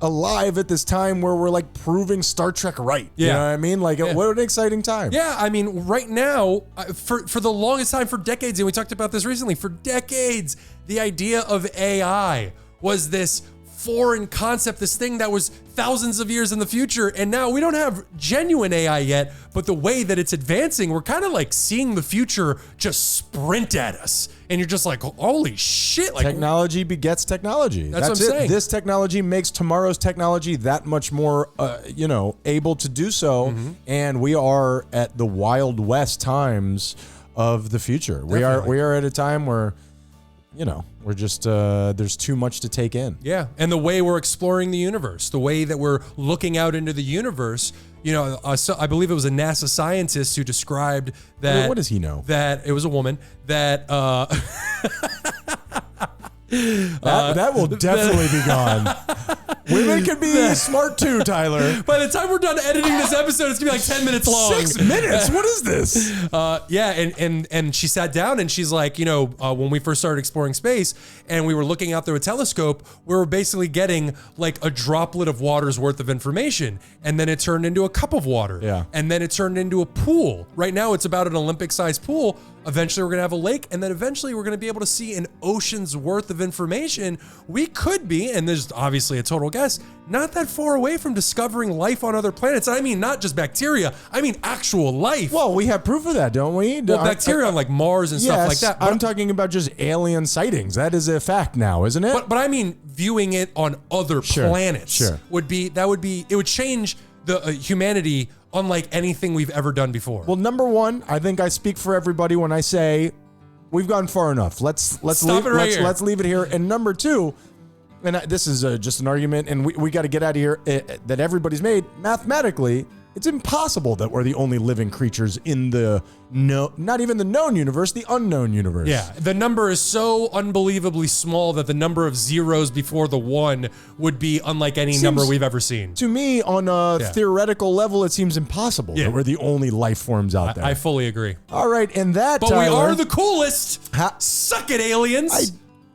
alive at this time where we're like proving Star Trek right. Yeah. You know what I mean? Like, what an exciting time. Yeah, I mean, right now, for the longest time, for decades, and we talked about this recently, for decades, the idea of AI was this foreign concept, this thing that was thousands of years in the future. And now we don't have genuine AI yet, but the way that it's advancing, we're kind of like seeing the future just sprint at us. And you're just like, holy shit. Like, technology begets technology. That's what I'm saying. This technology makes tomorrow's technology that much more, able to do so. Mm-hmm. And we are at the Wild West times of the future. We are at a time where, we're just, there's too much to take in. yeah. And the way we're exploring the universe, the way that we're looking out into the universe, so I believe it was a NASA scientist who described that. What does he know? That it was a woman that, that will definitely be gone. Women can be smart too, Tyler. by the time we're done editing this episode, it's gonna be like 10 minutes long. 6 minutes? What is this? And she sat down and she's like, when we first started exploring space and we were looking out through a telescope, we were basically getting like a droplet of water's worth of information. And then it turned into a cup of water. Yeah. And then it turned into a pool. Right now it's about an Olympic-sized pool. Eventually we're gonna have a lake, and then eventually we're gonna be able to see an ocean's worth of information. We could be, and there's obviously a total guess, not that far away from discovering life on other planets. I mean, not just bacteria, I mean actual life. Well, we have proof of that, don't we? Well, bacteria on like Mars and stuff like that. But I'm talking about just alien sightings. That is a fact now, isn't it? But I mean, viewing it on other planets sure. would change the humanity unlike anything we've ever done before. Well, number one, I think I speak for everybody when I say we've gone far enough. Let's leave it here. And number two, and this is just an argument, and we got to get out of here that everybody's made. Mathematically, it's impossible that we're the only living creatures in the not even the known universe, the unknown universe. Yeah, the number is so unbelievably small that the number of zeros before the one would be unlike any number we've ever seen. To me, on a theoretical level, it seems impossible that we're the only life forms out there. I fully agree. All right, and that, but Tyler, we are the coolest. Suck it, aliens. I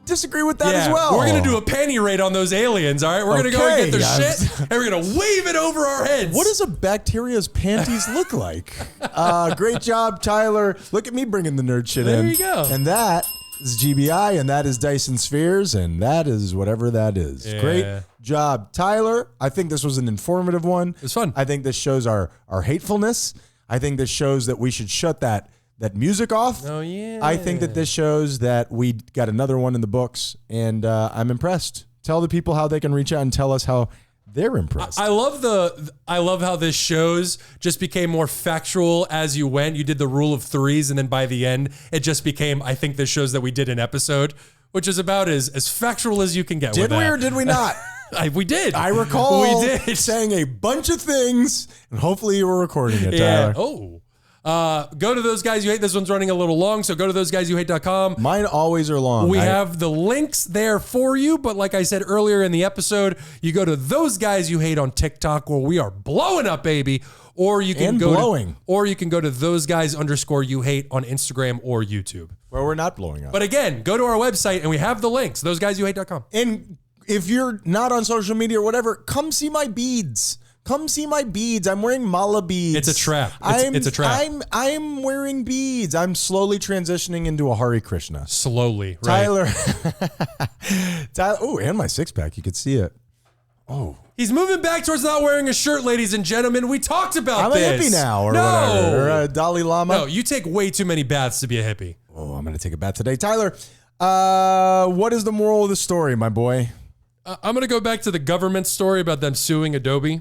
disagree with that as well. We're going to do a panty raid on those aliens, all right? We're going to go and get their shit, and we're going to wave it over our heads. What does a bacteria's panties look like? Great job, Tyler. Look at me bringing the nerd shit in. There you go. And that is GBI, and that is Dyson Spheres, and that is whatever that is. Yeah. Great job, Tyler. I think this was an informative one. It was fun. I think this shows our hatefulness. I think this shows that we should shut that music off. Oh, yeah. I think that this shows that we got another one in the books, and I'm impressed. Tell the people how they can reach out and tell us how they're impressed. I love how this shows just became more factual as you went. You did the rule of threes, and then by the end, it just became, I think this shows that we did an episode, which is about as factual as you can get. Did we or did we not? We did. I recall we did. saying a bunch of things, and hopefully you were recording it, Yeah. Tyler. Oh. Go to Those Guys You Hate. This one's running a little long, so go to thoseguysyouhate.com. Mine always are long. We have the links there for you, but like I said earlier in the episode, you go to Those Guys You Hate on TikTok, where we are blowing up, baby. Or you can go to Those Guys _You Hate on Instagram or YouTube. Where we're not blowing up. But again, go to our website and we have the links, thoseguysyouhate.com. And if you're not on social media or whatever, come see my beads. Come see my beads. I'm wearing mala beads. It's a trap. It's a trap. I'm wearing beads. I'm slowly transitioning into a Hare Krishna. Slowly, right? Tyler. Oh, and my six pack. You could see it. Oh. He's moving back towards not wearing a shirt, ladies and gentlemen. We talked about this. I'm a hippie now, or whatever. Or a Dalai Lama. No, you take way too many baths to be a hippie. Oh, I'm going to take a bath today. Tyler, what is the moral of the story, my boy? I'm going to go back to the government story about them suing Adobe.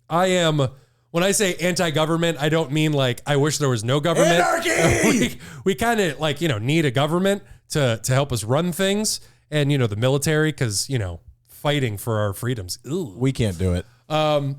When I say anti-government, I don't mean like I wish there was no government. Anarchy! We kind of like, need a government to help us run things, and, the military, because, fighting for our freedoms. Ooh. We can't do it. But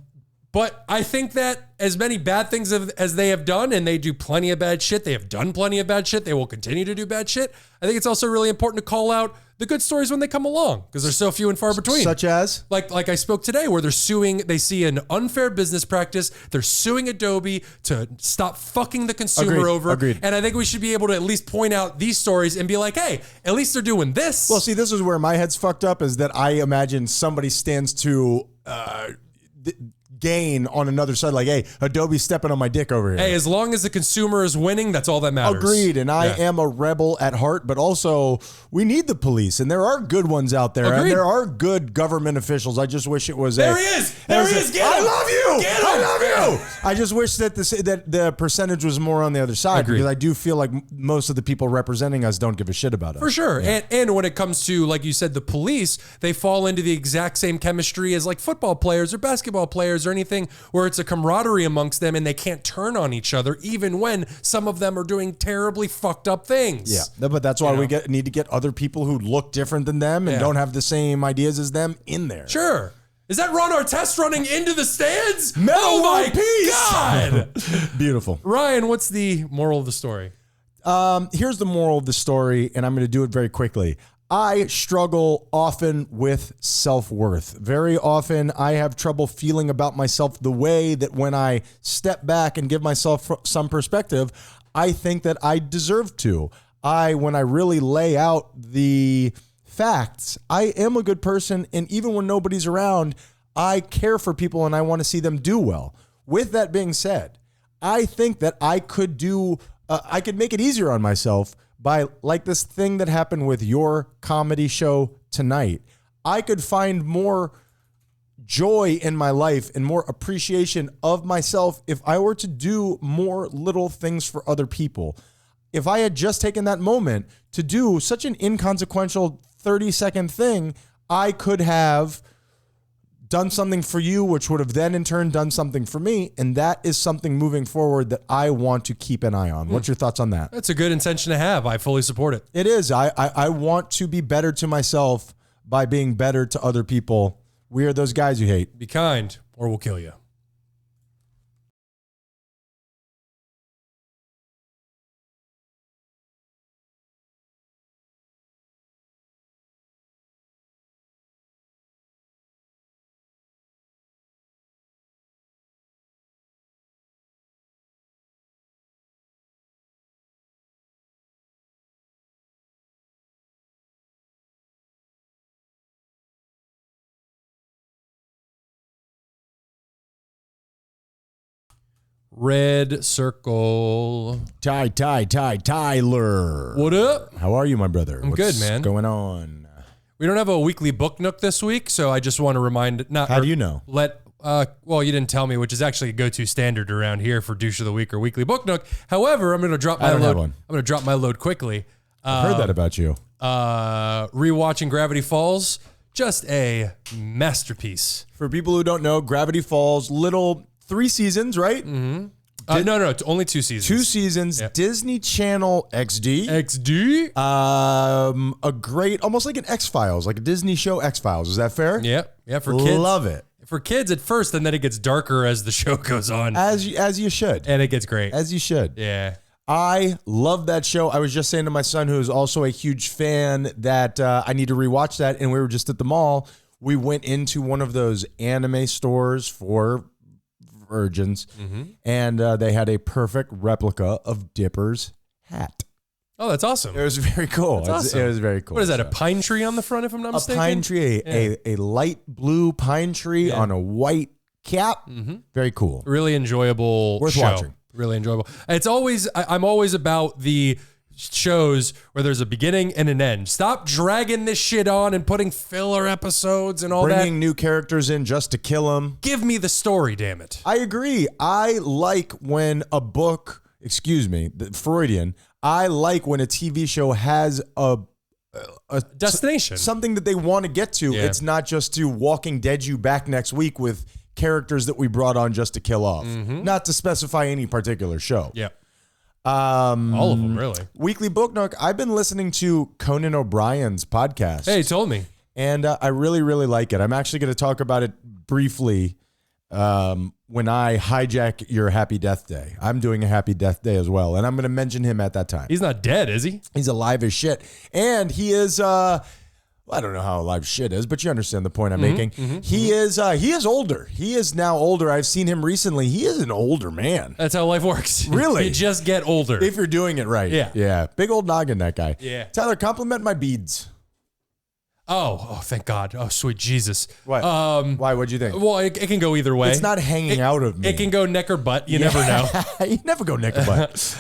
But I think that as many bad things as they have done, and they do plenty of bad shit, they have done plenty of bad shit, they will continue to do bad shit. I think it's also really important to call out the good stories when they come along, because they're so few and far between. Such as? Like I spoke today, where they're suing, they see an unfair business practice, they're suing Adobe to stop fucking the consumer over. Agreed. And I think we should be able to at least point out these stories and be like, hey, at least they're doing this. Well, see, this is where my head's fucked up, is that I imagine somebody stands to gain on another side, like, hey, Adobe's stepping on my dick over here. Hey, as long as the consumer is winning, that's all that matters. Agreed. And I am a rebel at heart, but also we need the police, and there are good ones out there. Agreed. And there are good government officials. I just wish it was There he is. There he is. Get him. I love you. Get him. I love you. I just wish that the percentage was more on the other side. Agreed. Because I do feel like most of the people representing us don't give a shit about us. For sure. Yeah. And when it comes to, like you said, the police, they fall into the exact same chemistry as like football players or basketball players or anything where it's a camaraderie amongst them and they can't turn on each other, even when some of them are doing terribly fucked up things. Yeah, but that's why we need to get other people who look different than them and don't have the same ideas as them in there. Sure. Is that Ron Artest running into the stands? Metal oh my World Peace! God. Beautiful. Ryan, what's the moral of the story? Here's the moral of the story, and I'm going to do it very quickly. I struggle often with self-worth. Very often, I have trouble feeling about myself the way that when I step back and give myself some perspective, I think that I deserve to. When I really lay out the facts, I am a good person, and even when nobody's around, I care for people and I want to see them do well. With that being said, I think that I could I could make it easier on myself by, like this thing that happened with your comedy show tonight. I could find more joy in my life and more appreciation of myself if I were to do more little things for other people. If I had just taken that moment to do such an inconsequential 30-second thing, I could have done something for you, which would have then in turn done something for me. And that is something moving forward that I want to keep an eye on. What's your thoughts on that? That's a good intention to have. I fully support it. It is. I want to be better to myself by being better to other people. We are those guys you hate. Be kind or we'll kill you. Red circle. Tyler. What up? How are you, my brother? I'm good, man. What's going on? We don't have a weekly book nook this week, so I just want to remind. How do you know? Well, you didn't tell me, which is actually a go-to standard around here for douche of the week or weekly book nook. However, I'm going to drop my load. I'm going to drop my load quickly. I've heard that about you. Rewatching Gravity Falls, just a masterpiece. For people who don't know, Gravity Falls, 3 seasons, right? Mm-hmm. No, it's only 2 seasons. 2 seasons. Yep. Disney Channel XD. XD. A great, almost like an X-Files, like a Disney show X-Files. Is that fair? Yeah. For kids. Love it. For kids at first, and then it gets darker as the show goes on. As you should. And it gets great. As you should. Yeah. I love that show. I was just saying to my son, who is also a huge fan, that I need to rewatch that. And we were just at the mall. We went into one of those anime stores for virgins, and they had a perfect replica of Dipper's hat. Oh, that's awesome. It was very cool. Awesome. It was very cool. What is that, a pine tree on the front, if I'm not mistaken? A pine tree, a light blue pine tree on a white cap. Very cool. Really enjoyable Worth show. watching. Really enjoyable. It's always, I'm always about the shows where there's a beginning and an end. Stop dragging this shit on and putting filler episodes and all Bringing new characters in just to kill them. Give me the story, damn it. I agree. I like when a book, Freudian, I like when a TV show has a destination. Something that they want to get to. Yeah. It's not just to Walking Dead you back next week with characters that we brought on just to kill off. Not to specify any particular show. Yeah. All of them, really. Weekly Book Nook. I've been listening to Conan O'Brien's podcast. Hey, he told me. And I really, really like it. I'm actually going to talk about it briefly when I hijack your Happy Death Day. I'm doing a Happy Death Day as well, and I'm going to mention him at that time. He's not dead, is he? He's alive as shit, and he is. I don't know how alive shit is, but you understand the point I'm making. He is older. He is now older. I've seen him recently. He is an older man. That's how life works. Really? You just get older. If you're doing it right. Yeah. Yeah. Big old noggin, that guy. Yeah. Tyler, compliment my beads. Oh, thank God. Oh, sweet Jesus. What? Why? What'd you think? Well, it can go either way. It's not hanging out of me. It can go neck or butt. You never know. You never go neck or butt.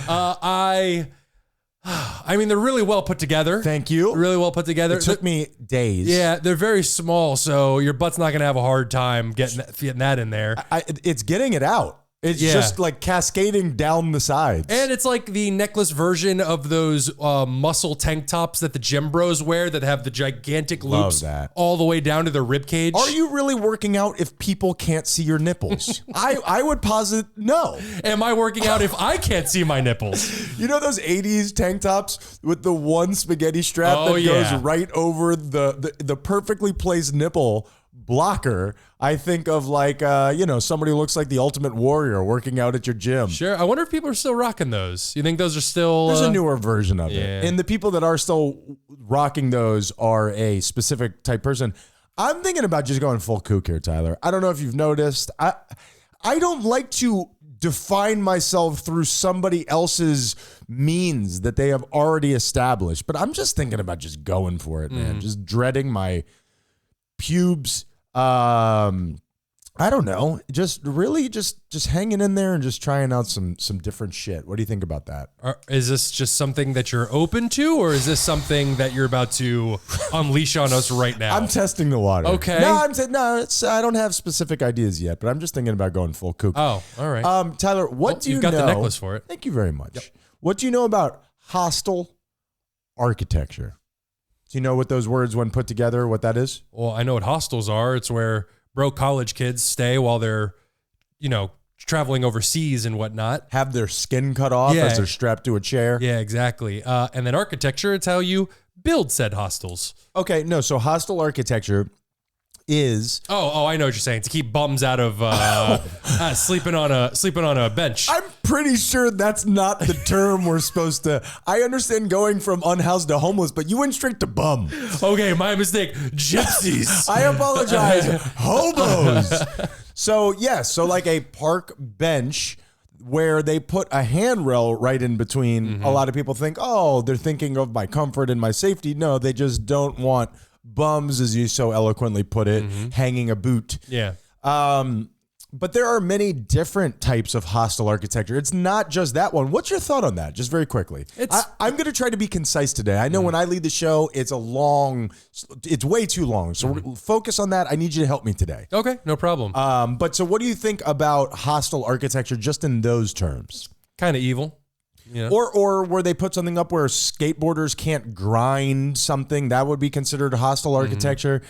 I mean, they're really well put together. Thank you. Really well put together. It took me days. Yeah, they're very small, so your butt's not going to have a hard time getting that in there. It's getting it out. It's just like cascading down the sides. And it's like the necklace version of those muscle tank tops that the gym bros wear that have the gigantic loops all the way down to their rib cage. Are you really working out if people can't see your nipples? I would posit no. Am I working out if I can't see my nipples? You know those 80s tank tops with the one spaghetti strap that goes right over the perfectly placed nipple blocker? I think of like, somebody who looks like the Ultimate Warrior working out at your gym. Sure. I wonder if people are still rocking those. You think those are still... There's a newer version of it. And the people that are still rocking those are a specific type person. I'm thinking about just going full kook here, Tyler. I don't know if you've noticed. I don't like to define myself through somebody else's means that they have already established, but I'm just thinking about just going for it, man. Just dreading my pubes. I don't know. Just really just hanging in there and just trying out some different shit. What do you think about that? Is this just something that you're open to, or is this something that you're about to unleash on us right now? I'm testing the water. Okay. No, I don't have specific ideas yet, but I'm just thinking about going full kook. Oh, all right. Tyler, what do you know? You've got the necklace for it. Thank you very much. Yep. What do you know about hostile architecture? Do you know what those words, when put together, what that is? Well, I know what hostels are. It's where broke college kids stay while they're, traveling overseas and whatnot. Have their skin cut off as they're strapped to a chair. Yeah, exactly. And then architecture, it's how you build said hostels. Okay, no, so hostile architecture is... Oh, I know what you're saying. To keep bums out of sleeping on a bench. I'm pretty sure that's not the term we're supposed to... I understand going from unhoused to homeless, but you went straight to bum. Okay, my mistake. Gypsies. I apologize. Hobos. So, yes, so like a park bench where they put a handrail right in between. A lot of people think, oh, they're thinking of my comfort and my safety. No, they just don't want bums, as you so eloquently put it, hanging a boot. Yeah. But there are many different types of hostile architecture. It's not just that one. What's your thought on that? Just very quickly. I'm going to try to be concise today. I know when I lead the show, it's way too long. So focus on that. I need you to help me today. Okay, no problem. But so what do you think about hostile architecture just in those terms? Kind of evil. Yeah. Or where they put something up where skateboarders can't grind something, that would be considered hostile architecture.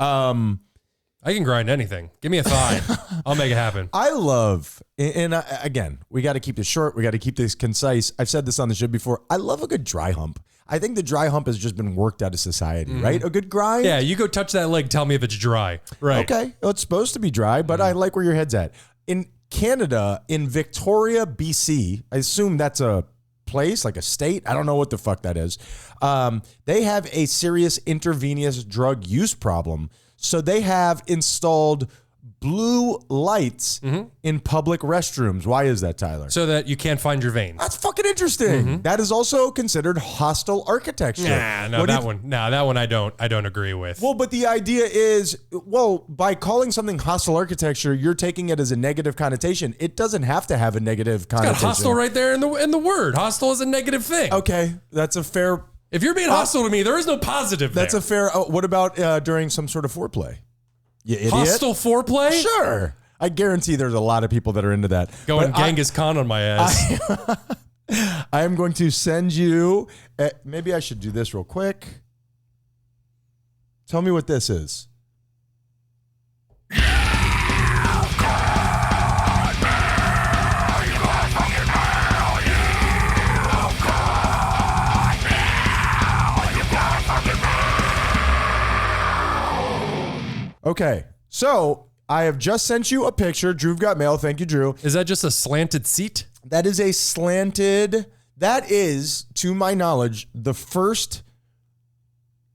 I can grind anything. Give me a thigh. I'll make it happen. I love, and again, we got to keep this short. We got to keep this concise. I've said this on the show before. I love a good dry hump. I think the dry hump has just been worked out of society, right? A good grind. Yeah, you go touch that leg. Tell me if it's dry. Right. Okay. Well, it's supposed to be dry, but I like where your head's at. In Canada, in Victoria, BC, I assume that's a place, like a state. I don't know what the fuck that is. They have a serious intravenous drug use problem. So they have installed blue lights in public restrooms. Why is that, Tyler? So that you can't find your veins. That's fucking interesting. That is also considered hostile architecture. That one I don't agree with. Well, but the idea is, by calling something hostile architecture, you're taking it as a negative connotation. It doesn't have to have a negative connotation. It's got hostile right there in the word. Hostile is a negative thing. Okay, that's a fair... If you're being hostile to me, there is no positive there. That's a fair... what about during some sort of foreplay? You idiot. Hostile foreplay? Sure. I guarantee there's a lot of people that are into that. Going Genghis Khan on my ass. I am going to send you... maybe I should do this real quick. Tell me what this is. Okay, so I have just sent you a picture. Drew got mail. Thank you, Drew. Is that just a slanted seat? That is a slanted. That is, to my knowledge, the first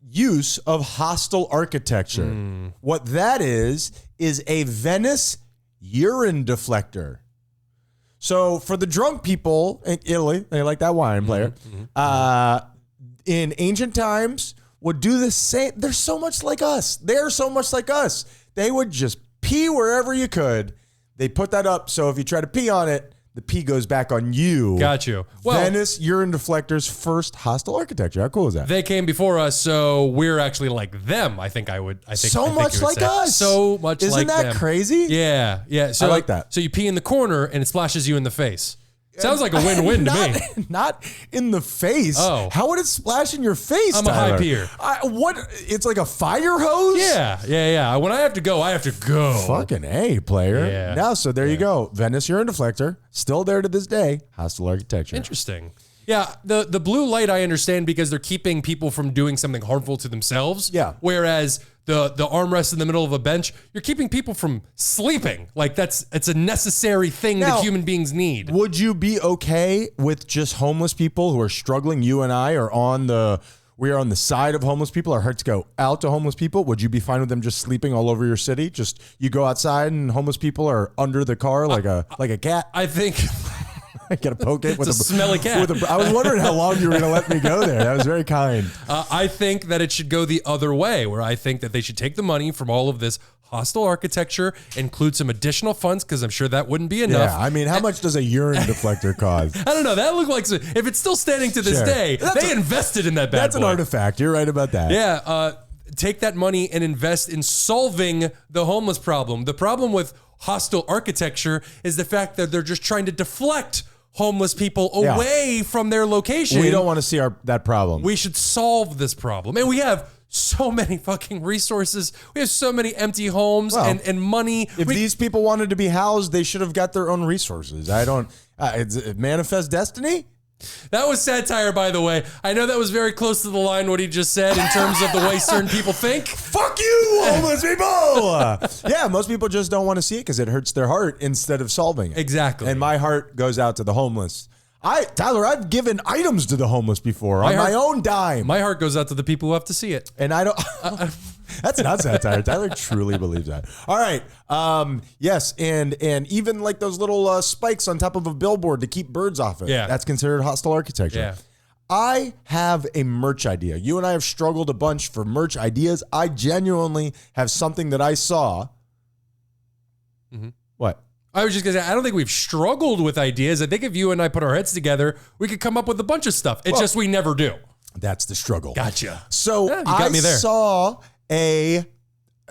use of hostile architecture. What that is a Venice urine deflector. So for the drunk people in Italy, they like that wine player, in ancient times would do the same. They're so much like us. They're so much like us. They would just pee wherever you could. They put that up so if you try to pee on it, the pee goes back on you. Got you. Well, Venice urine deflector's first hostile architecture. How cool is that? they came before us, so we're actually like them. I think. So much like us. So much Isn't like them. that crazy? Yeah, yeah. So I like that. So you pee in the corner and it splashes you in the face. Sounds like a win-win to me. Not in the face. Oh. How would it splash in your face, I'm a high Tyler? peer. What? It's like a fire hose? Yeah. When I have to go, I have to go. Fucking A, player. Yeah. Now, so there you go. Venice urine deflector. Still there to this day. Hostile architecture. Interesting. Yeah, the blue light I understand because they're keeping people from doing something harmful to themselves. Yeah. Whereas the armrest in the middle of a bench, you're keeping people from sleeping. Like it's a necessary thing Now, that human beings need. Would you be okay with just homeless people who are struggling? You and I are we are on the side of homeless people. Our hearts go out to homeless people. Would you be fine with them just sleeping all over your city? Just you go outside and homeless people are under the car like a cat. I think I gotta poke it with a smelly cat. I was wondering how long you were gonna let me go there. That was very kind. I think that it should go the other way, where I think that they should take the money from all of this hostile architecture, include some additional funds, because I'm sure that wouldn't be enough. Yeah, I mean, how much does a urine deflector cost? I don't know. That looked like, if it's still standing to this Sure. day, they invested in that bad That's boy. an artifact. You're right about that. Yeah, take that money and invest in solving the homeless problem. The problem with hostile architecture is the fact that they're just trying to deflect homeless people away from their location. We don't want to see that problem. We should solve this problem. And we have so many fucking resources. We have so many empty homes and money. If these people wanted to be housed, they should have got their own resources. I don't. It's manifest destiny. That was satire, by the way. I know that was very close to the line what he just said in terms of the way certain people think. Fuck you, homeless people. Yeah, most people just don't want to see it because it hurts their heart instead of solving it. Exactly. And my heart goes out to the homeless. Tyler, I've given items to the homeless before on my own dime. My heart goes out to the people who have to see it. And I don't. That's not satire. Tyler truly believes that. All right. Yes, and even like those little spikes on top of a billboard to keep birds off it. Yeah. That's considered hostile architecture. Yeah. I have a merch idea. You and I have struggled a bunch for merch ideas. I genuinely have something that I saw. Mm-hmm. What? I was just going to say, I don't think we've struggled with ideas. I think if you and I put our heads together, we could come up with a bunch of stuff. It's just we never do. That's the struggle. Gotcha. So you got me there. Saw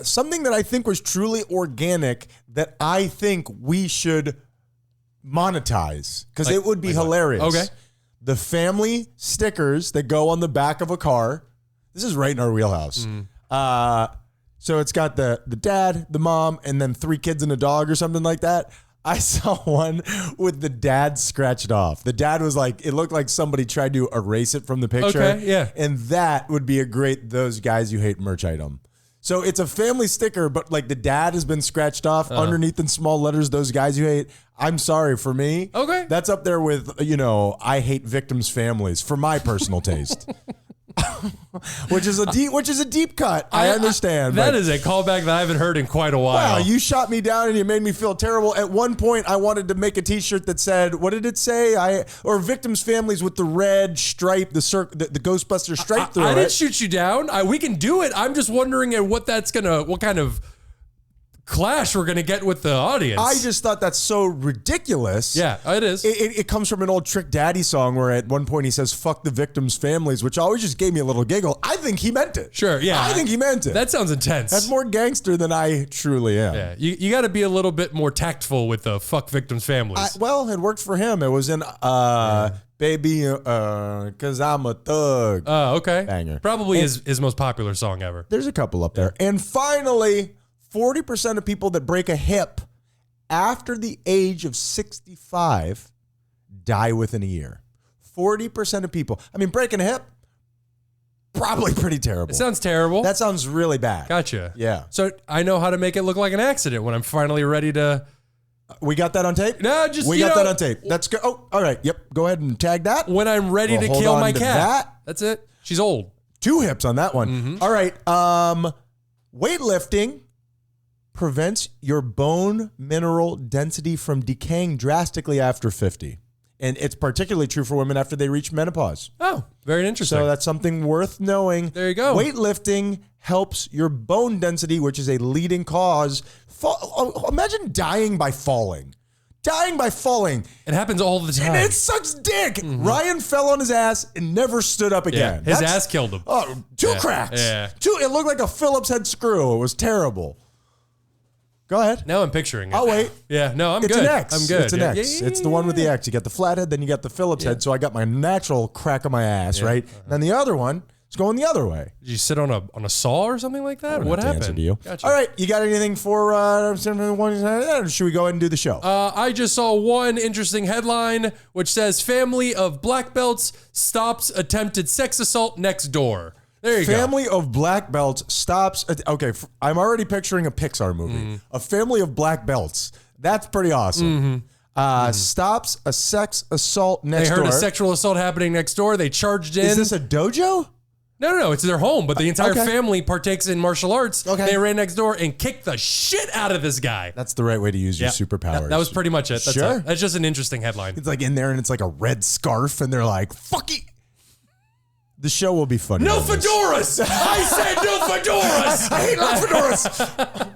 something that I think was truly organic that I think we should monetize because it would be hilarious. Okay. The family stickers that go on the back of a car. This is right in our wheelhouse. So it's got the dad, the mom, and then 3 kids and a dog or something like that. I saw one with the dad scratched off. The dad was like, it looked like somebody tried to erase it from the picture. Okay, yeah. And that would be a great Those Guys You Hate merch item. So it's a family sticker, but like the dad has been scratched off underneath in small letters, Those Guys You Hate. I'm sorry, for me. Okay. That's up there with, I hate victims' families for my personal taste. which is a deep cut. I understand. That is a callback that I haven't heard in quite a while. Wow, you shot me down and you made me feel terrible. At one point, I wanted to make a T-shirt that said, "What did it say?" Or victims' families with the red stripe, the Ghostbuster stripe through it. I didn't shoot you down. We can do it. I'm just wondering what kind of clash we're gonna get with the audience. I just thought that's so ridiculous. Yeah, it is. It comes from an old Trick Daddy song where at one point he says, "Fuck the victims' families," which always just gave me a little giggle. I think he meant it. Sure, yeah. I think he meant it. That sounds intense. That's more gangster than I truly am. Yeah, you got to be a little bit more tactful with the fuck victims' families. Well, it worked for him. It was in Baby, Cause I'm a Thug. Oh, okay. Banger. Probably his most popular song ever. There's a couple up there. And finally, 40% of people that break a hip after the age of 65 die within a year. 40% of people. I mean, breaking a hip, Probably pretty terrible. It sounds terrible. That sounds really bad. Gotcha. Yeah. So I know how to make it look like an accident when I'm finally ready to. We got that on tape? No, just we got that on tape. That's good. Oh, all right. Yep. Go ahead and tag that. When I'm ready to hold kill on my to cat. that. That's it. She's old. 2 hips on that one. All right. Weightlifting prevents your bone mineral density from decaying drastically after 50. And it's particularly true for women after they reach menopause. Oh, very interesting. So that's something worth knowing. There you go. Weightlifting helps your bone density, which is a leading cause. Imagine dying by falling. Dying by falling. It happens all the time. And it sucks dick. Ryan fell on his ass and never stood up again. His ass killed him. Oh, 2 cracks. Yeah. It looked like a Phillips head screw. It was terrible. Go ahead. Now I'm picturing it. I'll wait. Yeah, no, I'm It's good. an X. I'm good. It's an X. It's the one with the X. You got the flathead, then you got the Phillips head. So I got my natural crack on my ass, right? Then the other one is going the other way. Did you sit on a saw or something like that? What To answer happened? to you. Gotcha. All right. You got anything for should we go ahead and do the show? I just saw one interesting headline which says family of black belts stops attempted sex assault next door. There you go. Family of black belts stops. Okay, I'm already picturing a Pixar movie. A family of black belts. That's pretty awesome. Stops a sex assault next They door. heard a sexual assault happening next door. They charged in. Is this a dojo? No, it's their home, but the entire Okay. family partakes in martial arts. Okay. They ran next door and kicked the shit out of this guy. That's the right way to use your Yeah. superpowers. That was pretty much it. That's Sure. it. That's just an interesting headline. It's like in there and it's like a red scarf and they're like, fuck it. The show will be funny. No on this. fedoras! I said no fedoras! I hate no fedoras.